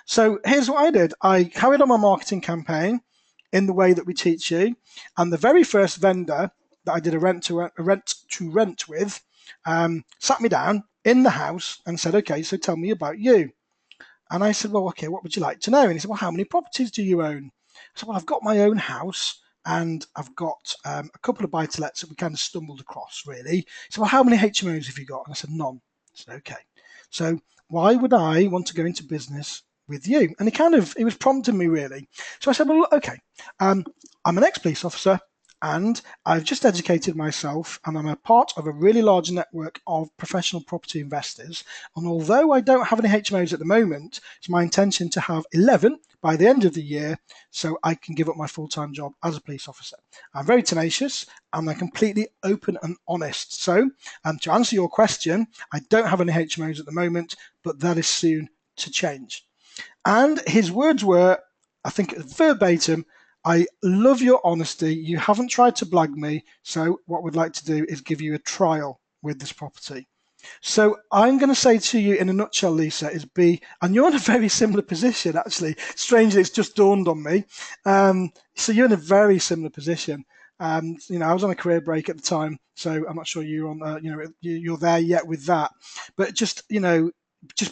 So here's what I did. I carried on my marketing campaign in the way that we teach you, and the very first vendor that I did a rent to rent with sat me down in the house and said, okay, so tell me about you. And I said, well, okay, what would you like to know? And he said, well, how many properties do you own? I said, well, I've got my own house, and I've got a couple of buy-to-lets that we kind of stumbled across, really. He said, well, how many HMOs have you got? And I said, none. I said, okay. So why would I want to go into business with you? And he was prompting me, really. So I said, well, okay, I'm an ex-police officer. And I've just educated myself, and I'm a part of a really large network of professional property investors. And although I don't have any HMOs at the moment, it's my intention to have 11 by the end of the year, so I can give up my full-time job as a police officer. I'm very tenacious, and I'm completely open and honest. So, to answer your question, I don't have any HMOs at the moment, but that is soon to change. And his words were, I think verbatim, I love your honesty. You haven't tried to blag me. So what we'd like to do is give you a trial with this property. So I'm going to say to you in a nutshell, Lisa, is B, and you're in a very similar position, actually. Strangely, it's just dawned on me. So you're in a very similar position. I was on a career break at the time, so I'm not sure you're on, you're there yet with that. But just be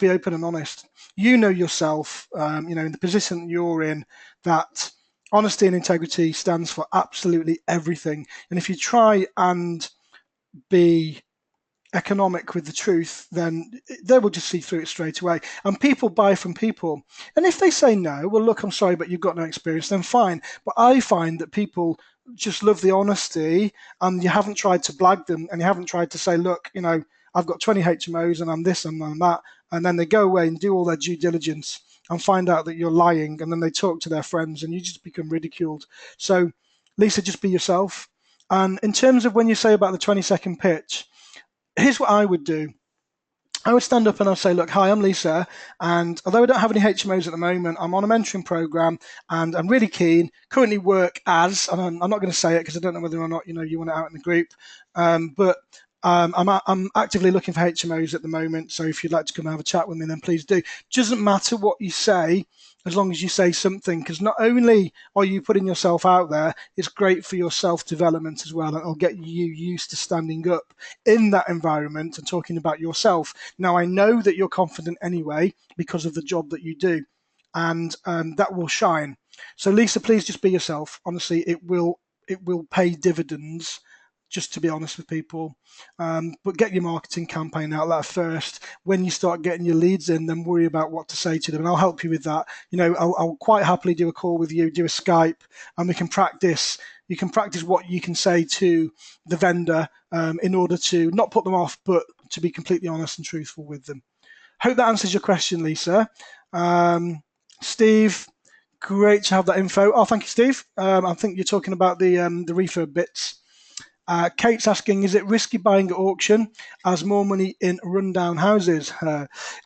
open and honest. You know yourself, in the position you're in, that honesty and integrity stands for absolutely everything. And if you try and be economic with the truth, then they will just see through it straight away. And people buy from people. And if they say no, well, look, I'm sorry, but you've got no experience, then fine. But I find that people just love the honesty, and you haven't tried to blag them, and you haven't tried to say, look, I've got 20 HMOs and I'm this and I'm that. And then they go away and do all their due diligence and find out that you're lying. And then they talk to their friends and you just become ridiculed. So, Lisa, just be yourself. And in terms of when you say about the 20-second pitch, here's what I would do. I would stand up and I'd say, look, hi, I'm Lisa, and although I don't have any HMOs at the moment, I'm on a mentoring program and I'm really keen, currently work as, and I'm not going to say it because I don't know whether or not, you want it out in the group, but I'm actively looking for HMOs at the moment, so if you'd like to come and have a chat with me, then please do. Doesn't matter what you say, as long as you say something, because not only are you putting yourself out there, it's great for your self-development as well, and it'll get you used to standing up in that environment and talking about yourself. Now, I know that you're confident anyway because of the job that you do, and that will shine. So, Lisa, please just be yourself. Honestly, it will pay dividends, just to be honest with people. But get your marketing campaign out there first. When you start getting your leads in, then worry about what to say to them, and I'll help you with that. I'll quite happily do a call with you, do a Skype, and we can practice. You can practice what you can say to the vendor in order to not put them off, but to be completely honest and truthful with them. Hope that answers your question, Lisa. Steve, great to have that info. Oh, thank you, Steve. I think you're talking about the refurb bits. Kate's asking, is it risky buying at auction as more money in rundown houses?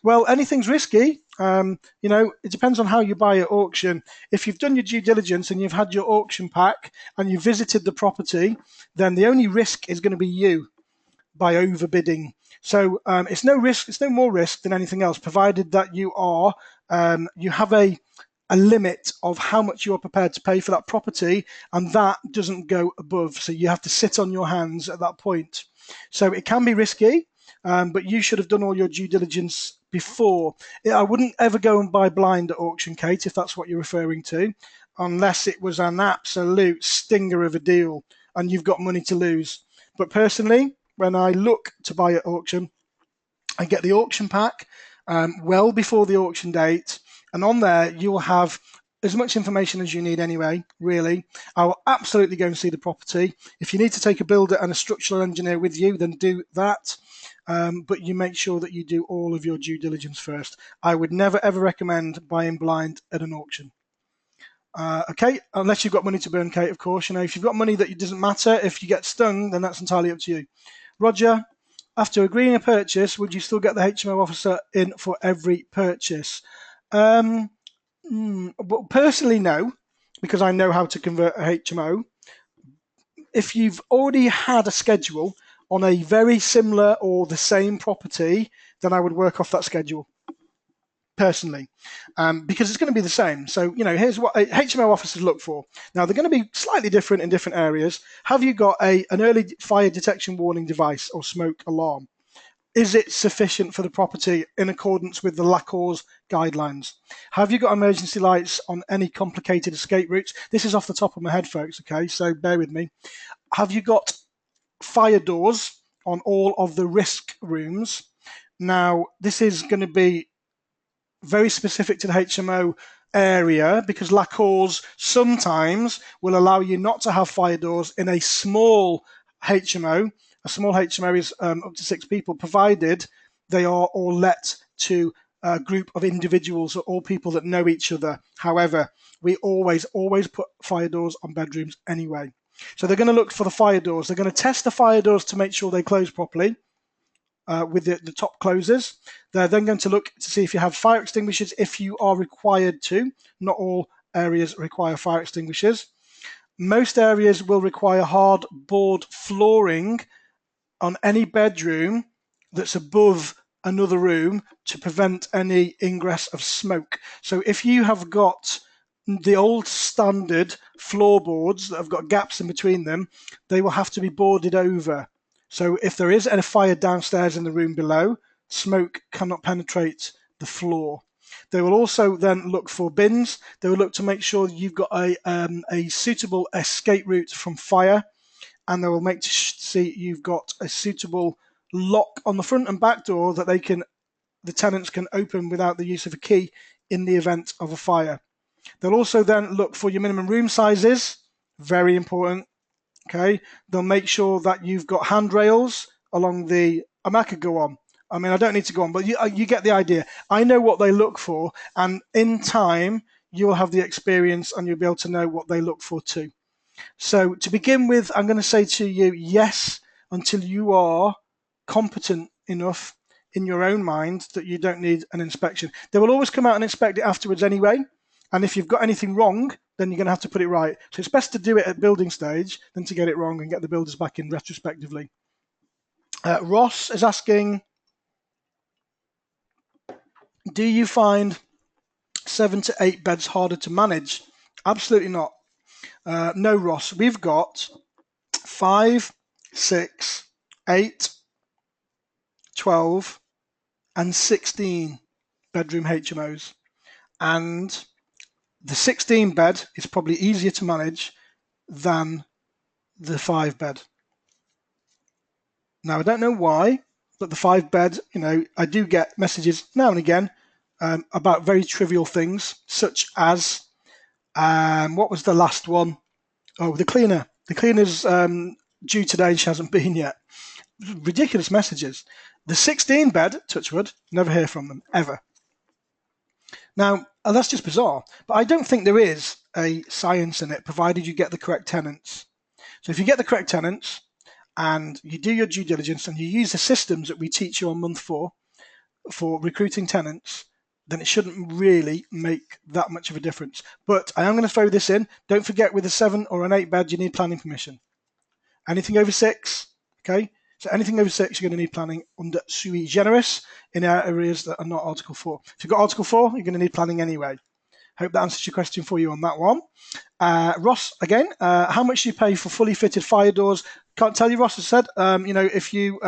Well, anything's risky. It depends on how you buy at auction. If you've done your due diligence and you've had your auction pack and you've visited the property, then the only risk is going to be you by overbidding. So it's no risk. It's no more risk than anything else, provided that you have a limit of how much you are prepared to pay for that property, and that doesn't go above. So you have to sit on your hands at that point. So it can be risky, but you should have done all your due diligence before. I wouldn't ever go and buy blind at auction, Kate, if that's what you're referring to, unless it was an absolute stinger of a deal and you've got money to lose. But personally, when I look to buy at auction, I get the auction pack well before the auction date, and on there you will have as much information as you need anyway, really. I will absolutely go and see the property. If you need to take a builder and a structural engineer with you, then do that. But you make sure that you do all of your due diligence first. I would never, ever recommend buying blind at an auction. Okay, unless you've got money to burn, Kate, of course. If you've got money, that it doesn't matter. If you get stung, then that's entirely up to you. Roger, after agreeing a purchase, would you still get the HMO officer in for every purchase? Well, personally, no, because I know how to convert a HMO. If you've already had a schedule on a very similar or the same property, then I would work off that schedule personally, because it's going to be the same. So, here's what HMO officers look for. Now, they're going to be slightly different in different areas. Have you got an early fire detection warning device or smoke alarm? Is it sufficient for the property in accordance with the LACOR's guidelines? Have you got emergency lights on any complicated escape routes? This is off the top of my head, folks, okay, so bear with me. Have you got fire doors on all of the risk rooms? Now, this is going to be very specific to the HMO area, because la cause sometimes will allow you not to have fire doors in a small HMO. A small HMO is up to 6 people, provided they are all let to a group of individuals or all people that know each other. However, we always put fire doors on bedrooms anyway. So they're going to look for the fire doors. They're going to test the fire doors to make sure they close properly with the top closers. They're then going to look to see if you have fire extinguishers if you are required to. Not all areas require fire extinguishers. Most areas will require hard board flooring on any bedroom that's above another room to prevent any ingress of smoke. So if you have got the old standard floorboards that have got gaps in between them, they will have to be boarded over. So if there is a fire downstairs in the room below, smoke cannot penetrate the floor. They will also then look for bins. They will look to make sure you've got a suitable escape route from fire, and they will make to see you've got a suitable lock on the front and back door that the tenants can open without the use of a key in the event of a fire. They'll also then look for your minimum room sizes, very important. Okay, they'll make sure that you've got handrails along the. I could go on. I mean, I don't need to go on, but you get the idea. I know what they look for, and in time you'll have the experience and you'll be able to know what they look for too. So to begin with, I'm going to say to you, yes, until you are competent enough in your own mind that you don't need an inspection. They will always come out and inspect it afterwards anyway. And if you've got anything wrong, then you're going to have to put it right. So it's best to do it at building stage than to get it wrong and get the builders back in retrospectively. Ross is asking, do you find 7 to 8 beds harder to manage? Absolutely not. No, Ross. We've got 5, 6, 8, 12, and 16 bedroom HMOs. And the 16 bed is probably easier to manage than the 5 bed. Now, I don't know why, but the 5 bed, I do get messages now and again about very trivial things, such as, what was the last one? Oh, the cleaner. The cleaner's due today and she hasn't been yet. Ridiculous messages. The 16 bed, touchwood, never hear from them, ever. Now, that's just bizarre, but I don't think there is a science in it, provided you get the correct tenants. So if you get the correct tenants and you do your due diligence and you use the systems that we teach you on month 4 for recruiting tenants, then it shouldn't really make that much of a difference. But I am going to throw this in. Don't forget, with a 7 or an 8 bed, you need planning permission. Anything over 6, okay? So anything over 6, you're going to need planning under sui generis in areas that are not Article 4. If you've got Article 4, you're going to need planning anyway. Hope that answers your question for you on that one. Ross, again, how much do you pay for fully fitted fire doors? Can't tell you, Ross has said. If you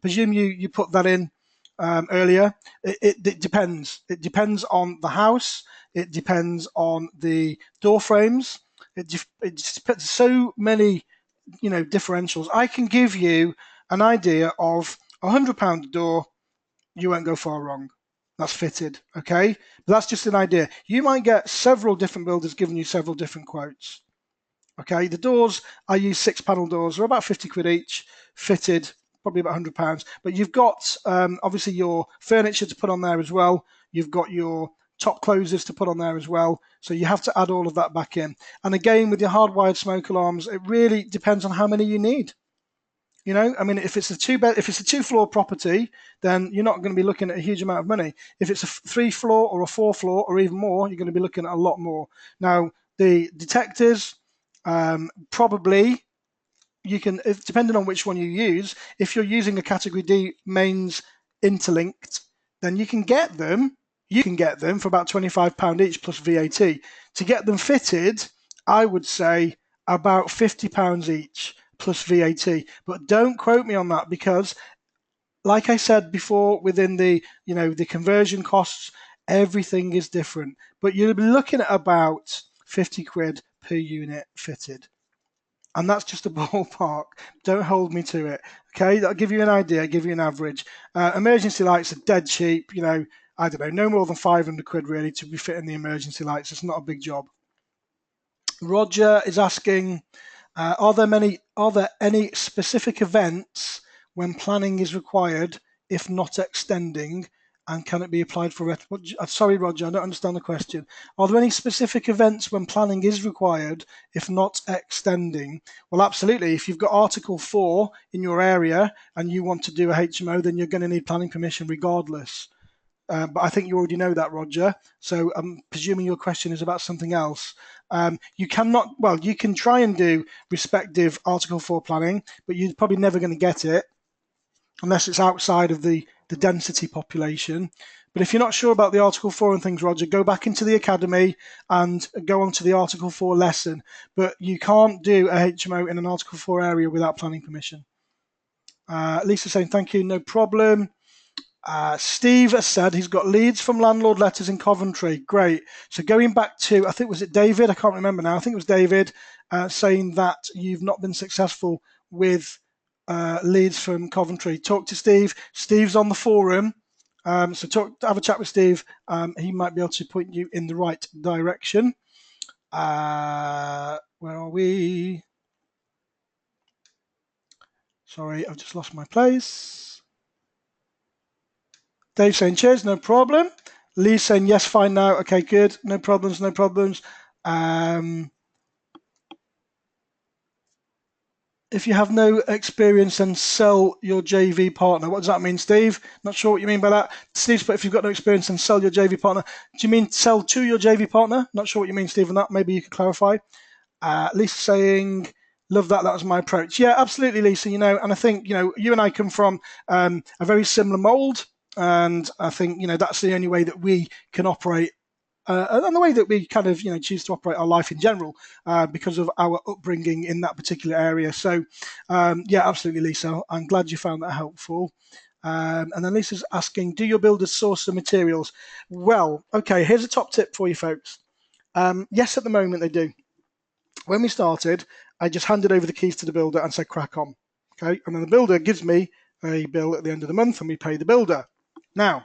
presume you put that in earlier, it depends. It depends on the house. It depends on the door frames. It depends so many differentials. I can give you an idea of £100 a door. You won't go far wrong. That's fitted, okay? But that's just an idea. You might get several different builders giving you several different quotes. Okay, the doors, I use 6-panel doors. They're about 50 quid each, fitted, probably about £100. But you've got obviously your furniture to put on there as well. You've got your top closers to put on there as well. So you have to add all of that back in. And again, with your hardwired smoke alarms, it really depends on how many you need. If it's a 2-floor property, then you're not going to be looking at a huge amount of money. If it's a 3-floor or a 4-floor or even more, you're going to be looking at a lot more. Now, the detectors, probably you can, depending on which one you use, if you're using a category D mains interlinked, then you can get them for about £25 each plus VAT. To get them fitted, I would say about £50 each plus VAT. But don't quote me on that, because like I said before, within the conversion costs, everything is different. But you'll be looking at about 50 quid per unit fitted. And that's just a ballpark. Don't hold me to it. Okay, that'll give you an idea, give you an average. Emergency lights are dead cheap. I don't know, no more than 500 quid really to be fitting the emergency lights. It's not a big job. Roger is asking, are there any specific events when planning is required if not extending, and can it be applied for sorry, Roger, I don't understand the question. Are there any specific events when planning is required if not extending? Well, absolutely. If you've got Article 4 in your area and you want to do a HMO, then you're going to need planning permission regardless. But I think you already know that, Roger. So I'm presuming your question is about something else. You can try and do respective Article 4 planning, but you're probably never going to get it unless it's outside of the density population. But if you're not sure about the Article 4 and things, Roger, go back into the academy and go on to the Article 4 lesson. But you can't do a HMO in an Article 4 area without planning permission. Lisa saying, thank you, no problem. Steve has said he's got leads from landlord letters in Coventry. Great. So going back to, I think, was it David? I can't remember now. I think it was David saying that you've not been successful with leads from Coventry. Talk to Steve. Steve's on the forum. So have a chat with Steve. He might be able to point you in the right direction. Where are we? Sorry, I've just lost my place. Dave saying, cheers, no problem. Lee saying, yes, fine now. Okay, good. No problems, no problems. If you have no experience, then sell your JV partner. What does that mean, Steve? Not sure what you mean by that. Steve, but if you've got no experience, then sell your JV partner. Do you mean sell to your JV partner? Not sure what you mean, Steve, on that. Maybe you could clarify. Lisa saying, love that. That was my approach. Yeah, absolutely, Lisa. And I think, you and I come from a very similar mold. And I think, that's the only way that we can operate and the way that we kind of, choose to operate our life in general because of our upbringing in that particular area. So, yeah, absolutely, Lisa. I'm glad you found that helpful. And then Lisa's asking, do your builders source the materials? Well, okay, here's a top tip for you folks. Yes, at the moment they do. When we started, I just handed over the keys to the builder and said, crack on. Okay, and then the builder gives me a bill at the end of the month and we pay the builder. Now,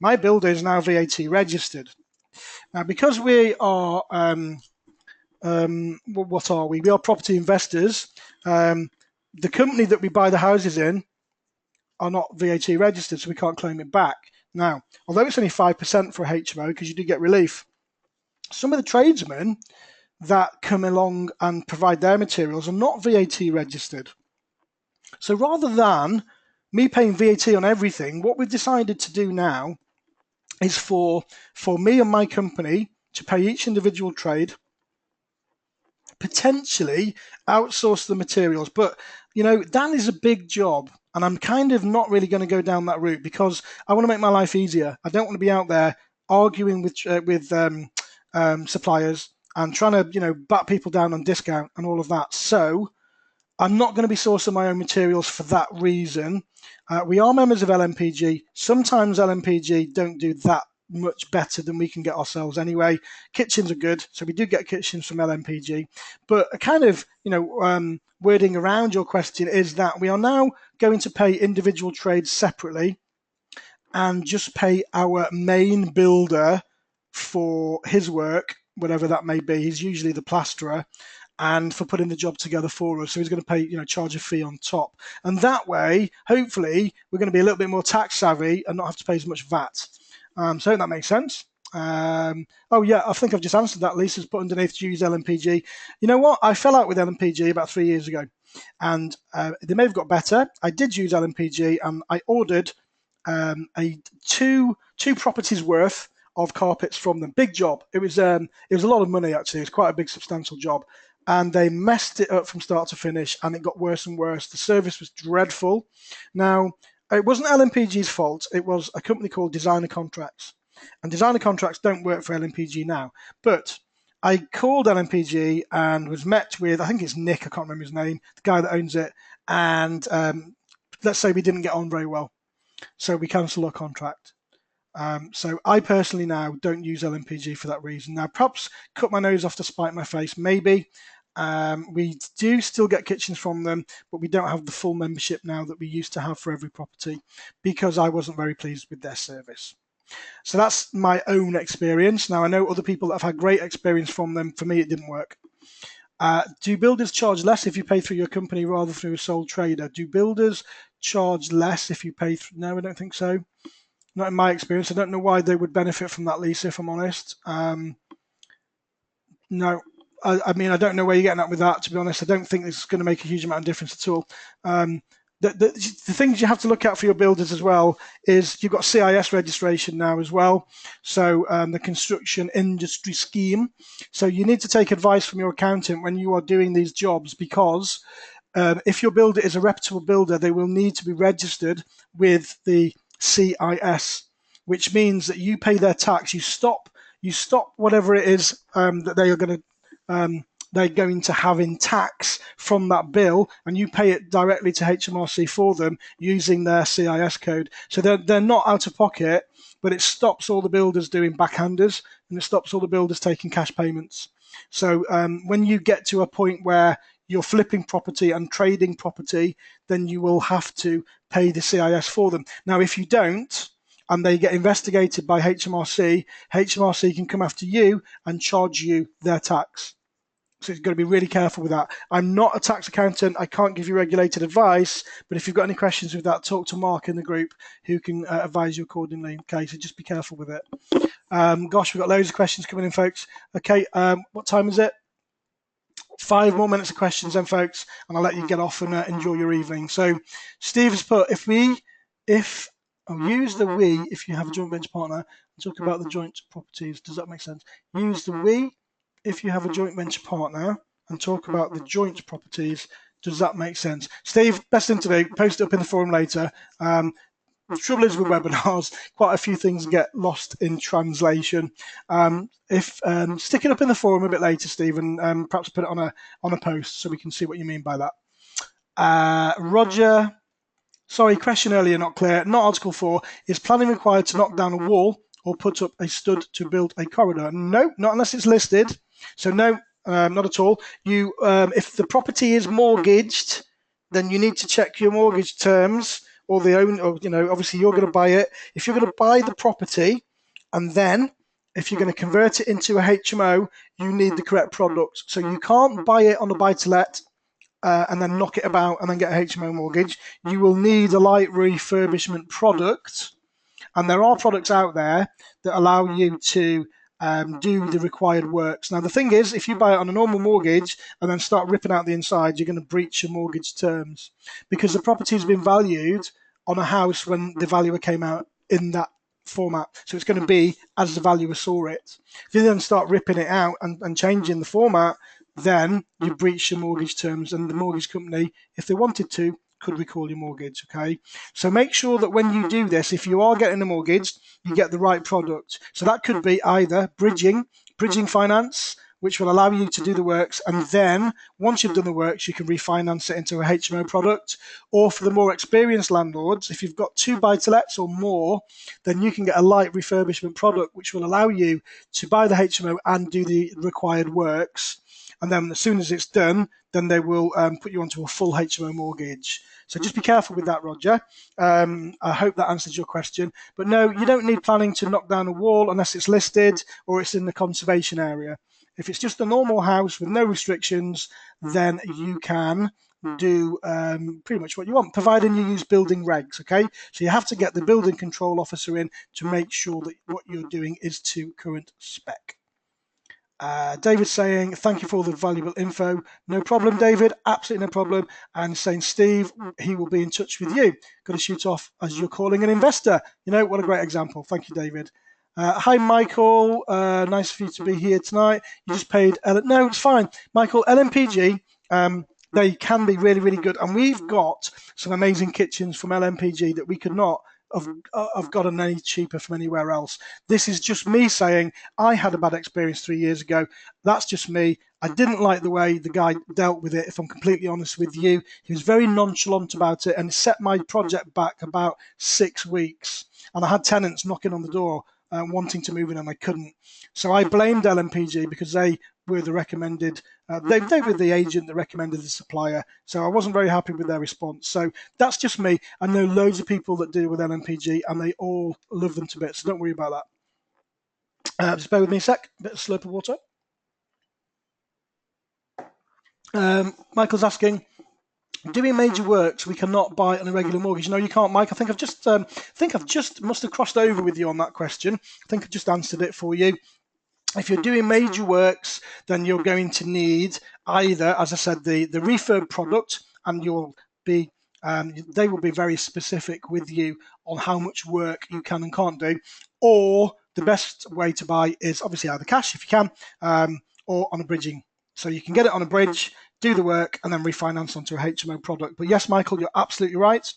my builder is now VAT registered. Now, because we are, what are we? We are property investors. The company that we buy the houses in are not VAT registered, so we can't claim it back. Now, although it's only 5% for a HMO, because you do get relief, some of the tradesmen that come along and provide their materials are not VAT registered. So rather than me paying VAT on everything, what we've decided to do now is for me and my company to pay each individual trade, potentially outsource the materials. But, that is a big job. And I'm kind of not really going to go down that route because I want to make my life easier. I don't want to be out there arguing with suppliers and trying to, bat people down on discount and all of that. So I'm not going to be sourcing my own materials for that reason. We are members of LMPG. Sometimes LMPG don't do that much better than we can get ourselves anyway. Kitchens are good, so we do get kitchens from LMPG. But a kind of, wording around your question is that we are now going to pay individual trades separately and just pay our main builder for his work, whatever that may be. He's usually the plasterer, and for putting the job together for us. So he's going to pay, charge a fee on top. And that way, hopefully, we're going to be a little bit more tax savvy and not have to pay as much VAT. So I think that makes sense. Oh, yeah, I think I've just answered that. Lisa's put underneath to use LMPG. You know what? I fell out with LMPG about 3 years ago, and they may have got better. I did use LMPG, and I ordered a two properties worth of carpets from them. Big job. It was a lot of money, actually. It was quite a big, substantial job. And they messed it up from start to finish, and it got worse and worse. The service was dreadful. Now, it wasn't LMPG's fault. It was a company called Designer Contracts. And Designer Contracts don't work for LMPG now. But I called LMPG and was met with, I think it's Nick, I can't remember his name, the guy that owns it. And let's say we didn't get on very well. So we cancelled our contract. So I personally now don't use LMPG for that reason. Now, perhaps cut my nose off to spite my face, maybe. We do still get kitchens from them, but we don't have the full membership now that we used to have for every property because I wasn't very pleased with their service. So that's my own experience. Now, I know other people that have had great experience from them. For me, it didn't work. Do builders charge less if you pay through your company rather through a sole trader? Do builders charge less if you pay through? No, I don't think so. Not in my experience. I don't know why they would benefit from that, Lisa, if I'm honest. No, I mean, I don't know where you're getting at with that, to be honest. I don't think this is going to make a huge amount of difference at all. The things you have to look at for your builders as well is you've got CIS registration now as well, so the construction industry scheme. So you need to take advice from your accountant when you are doing these jobs, because if your builder is a reputable builder, they will need to be registered with the CIS, which means that you pay their tax. You stop whatever it is that they are going to they're going to have in tax from that bill, and you pay it directly to HMRC for them using their CIS code. So they're not out of pocket, but it stops all the builders doing backhanders, and it stops all the builders taking cash payments. So when you get to a point where you're flipping property and trading property, then you will have to pay the CIS for them. Now, if you don't, and they get investigated by HMRC, HMRC can come after you and charge you their tax. So you've got to be really careful with that. I'm not a tax accountant. I can't give you regulated advice, but if you've got any questions with that, talk to Mark in the group who can advise you accordingly. Okay, so just be careful with it. Gosh, we've got loads of questions coming in, folks. Okay, what time is it? 5 more minutes of questions then, folks, and I'll let you get off and enjoy your evening. So Steve has put, use the we if you have a joint venture partner, and talk about the joint properties. Does that make sense? Use the we if you have a joint venture partner and talk about the joint properties. Does that make sense? Steve, best thing to do, post it up in the forum later. The trouble is with webinars, quite a few things get lost in translation. Stick it up in the forum a bit later, Steve, and perhaps put it on a post so we can see what you mean by that. Roger, sorry, question earlier not clear. Not Article 4. Is planning required to knock down a wall or put up a stud to build a corridor? No, not unless it's listed. So no, not at all. If the property is mortgaged, then you need to check your mortgage terms. Or obviously you're going to buy it. If you're going to buy the property, and then if you're going to convert it into a HMO, you need the correct product. So you can't buy it on a buy-to-let and then knock it about and then get a HMO mortgage. You will need a light refurbishment product, and there are products out there that allow you to do the required works. Now, the thing is, if you buy it on a normal mortgage and then start ripping out the inside, you're going to breach your mortgage terms, because the property has been valued on a house when the valuer came out in that format. So it's going to be as the valuer saw it. If you then start ripping it out and changing the format, then you breach your mortgage terms, and the mortgage company, if they wanted to, could recall your mortgage. Okay, so make sure that when you do this, if you are getting a mortgage, you get the right product. So that could be either bridging finance, which will allow you to do the works, and then once you've done the works, you can refinance it into a HMO product. Or for the more experienced landlords, if you've got 2 buy-to-lets or more, then you can get a light refurbishment product, which will allow you to buy the HMO and do the required works. And then as soon as it's done, then they will put you onto a full HMO mortgage. So just be careful with that, Roger. I hope that answers your question. But no, you don't need planning to knock down a wall unless it's listed or it's in the conservation area. If it's just a normal house with no restrictions, then you can do pretty much what you want, providing you use building regs, okay? So you have to get the building control officer in to make sure that what you're doing is to current spec. David saying, thank you for all the valuable info. No problem, David. Absolutely no problem. And saying, Steve, he will be in touch with you. Got to shoot off as you're calling an investor. You know, what a great example. Thank you, David. Hi, Michael. Nice for you to be here tonight. You just paid. No, it's fine. Michael, LMPG, they can be really, really good. And we've got some amazing kitchens from LMPG that we could not have gotten any cheaper from anywhere else. This is just me saying I had a bad experience 3 years ago. That's just me. I didn't like the way the guy dealt with it, if I'm completely honest with you. He was very nonchalant about it, and it set my project back about 6 weeks. And I had tenants knocking on the door wanting to move in, and I couldn't. So I blamed LMPG because they were the recommended They were the agent that recommended the supplier, so I wasn't very happy with their response. So that's just me. I know loads of people that deal with LMPG, and they all love them to bits, so don't worry about that. Just bear with me a sec, a bit of slurp of water. Michael's asking, doing major works we cannot buy on a regular mortgage. No, you can't, Mike. I think I've just must have crossed over with you on that question. I think I've just answered it for you. If you're doing major works, then you're going to need either, as I said, the refurb product, and you'll be they will be very specific with you on how much work you can and can't do, or the best way to buy is obviously either cash if you can, or on a bridging. So you can get it on a bridge, do the work, and then refinance onto a HMO product. But yes, Michael, you're absolutely right.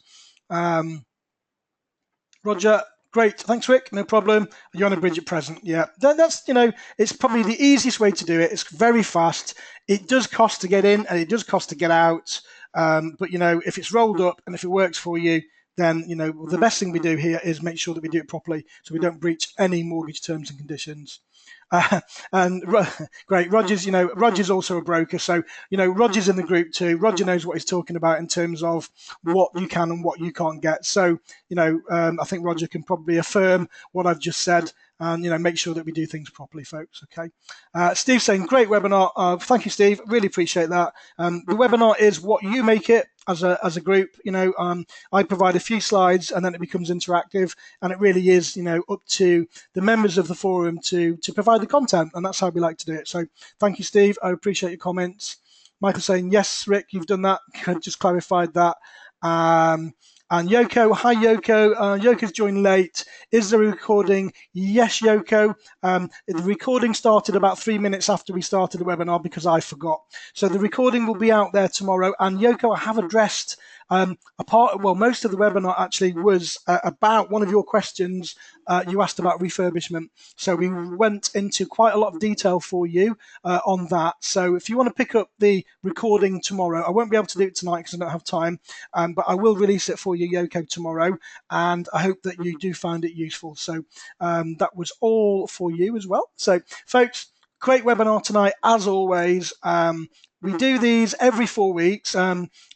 Roger, great. Thanks, Rick. No problem. You're on a bridge at present. Yeah, that's, it's probably the easiest way to do it. It's very fast. It does cost to get in and it does cost to get out. But, if it's rolled up and if it works for you, then, the best thing we do here is make sure that we do it properly so we don't breach any mortgage terms and conditions. And great, Roger's also a broker, so Roger's in the group too. Roger knows what he's talking about in terms of what you can and what you can't get. So I think Roger can probably affirm what I've just said, and make sure that we do things properly, folks. Okay. Steve's saying great webinar. Thank you, Steve. Really appreciate that. The webinar is what you make it as a group. I provide a few slides and then it becomes interactive, and it really is up to the members of the forum to provide the content, and that's how we like to do it. So thank you, Steve. I appreciate your comments. Michael saying yes, Rick, you've done that. Just clarified that. And Yoko, hi Yoko. Yoko's joined late. Is there a recording? Yes, Yoko. The recording started about 3 minutes after we started the webinar because I forgot. So the recording will be out there tomorrow. And Yoko, I have addressed most of the webinar actually was about one of your questions. You asked about refurbishment. So we went into quite a lot of detail for you on that. So if you want to pick up the recording tomorrow, I won't be able to do it tonight because I don't have time, but I will release it for you, Yoko, tomorrow. And I hope that you do find it useful. So that was all for you as well. So folks, great webinar tonight, as always. We do these every 4 weeks.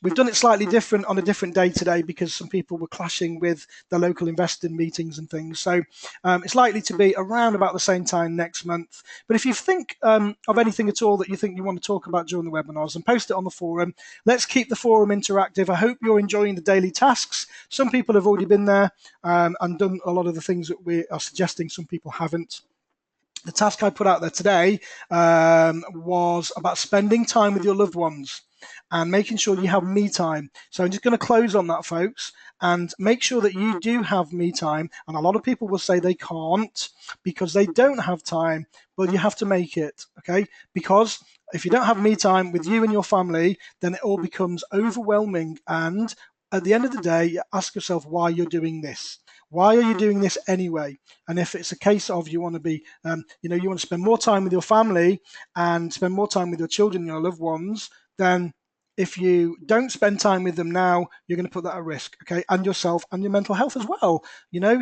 We've done it slightly different on a different day today because some people were clashing with the local investing meetings and things. So it's likely to be around about the same time next month. But if you think of anything at all that you think you want to talk about during the webinars, then post it on the forum. Let's keep the forum interactive. I hope you're enjoying the daily tasks. Some people have already been there and done a lot of the things that we are suggesting. Some people haven't. The task I put out there today was about spending time with your loved ones and making sure you have me time. So I'm just going to close on that, folks, and make sure that you do have me time. And a lot of people will say they can't because they don't have time. Well, you have to make it, okay? Because if you don't have me time with you and your family, then it all becomes overwhelming. And at the end of the day, ask yourself why you're doing this. Why are you doing this anyway? And if it's a case of you want to be, you want to spend more time with your family and spend more time with your children, your loved ones, then if you don't spend time with them now, you're going to put that at risk, okay? And yourself and your mental health as well,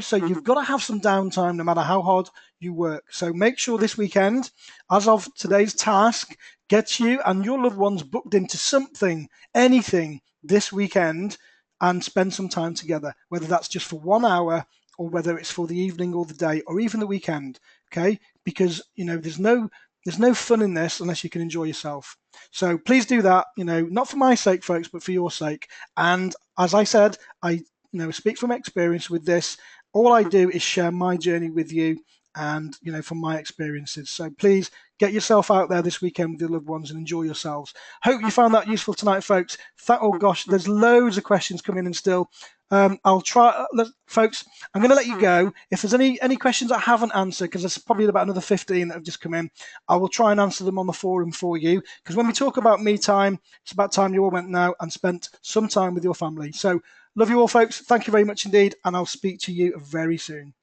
So you've got to have some downtime no matter how hard you work. So make sure this weekend, as of today's task, get you and your loved ones booked into something, anything this weekend, and spend some time together, whether that's just for 1 hour or whether it's for the evening or the day or even the weekend, okay? Because, there's no fun in this unless you can enjoy yourself. So please do that, not for my sake, folks, but for your sake. And as I said, I speak from experience with this. All I do is share my journey with you and, from my experiences. So please get yourself out there this weekend with your loved ones and enjoy yourselves. Hope you found that useful tonight, folks. Oh gosh, there's loads of questions coming in still. I'll try, folks, I'm going to let you go. If there's any questions I haven't answered, because there's probably about another 15 that have just come in, I will try and answer them on the forum for you. Because when we talk about me time, it's about time you all went now and spent some time with your family. So love you all, folks. Thank you very much indeed. And I'll speak to you very soon.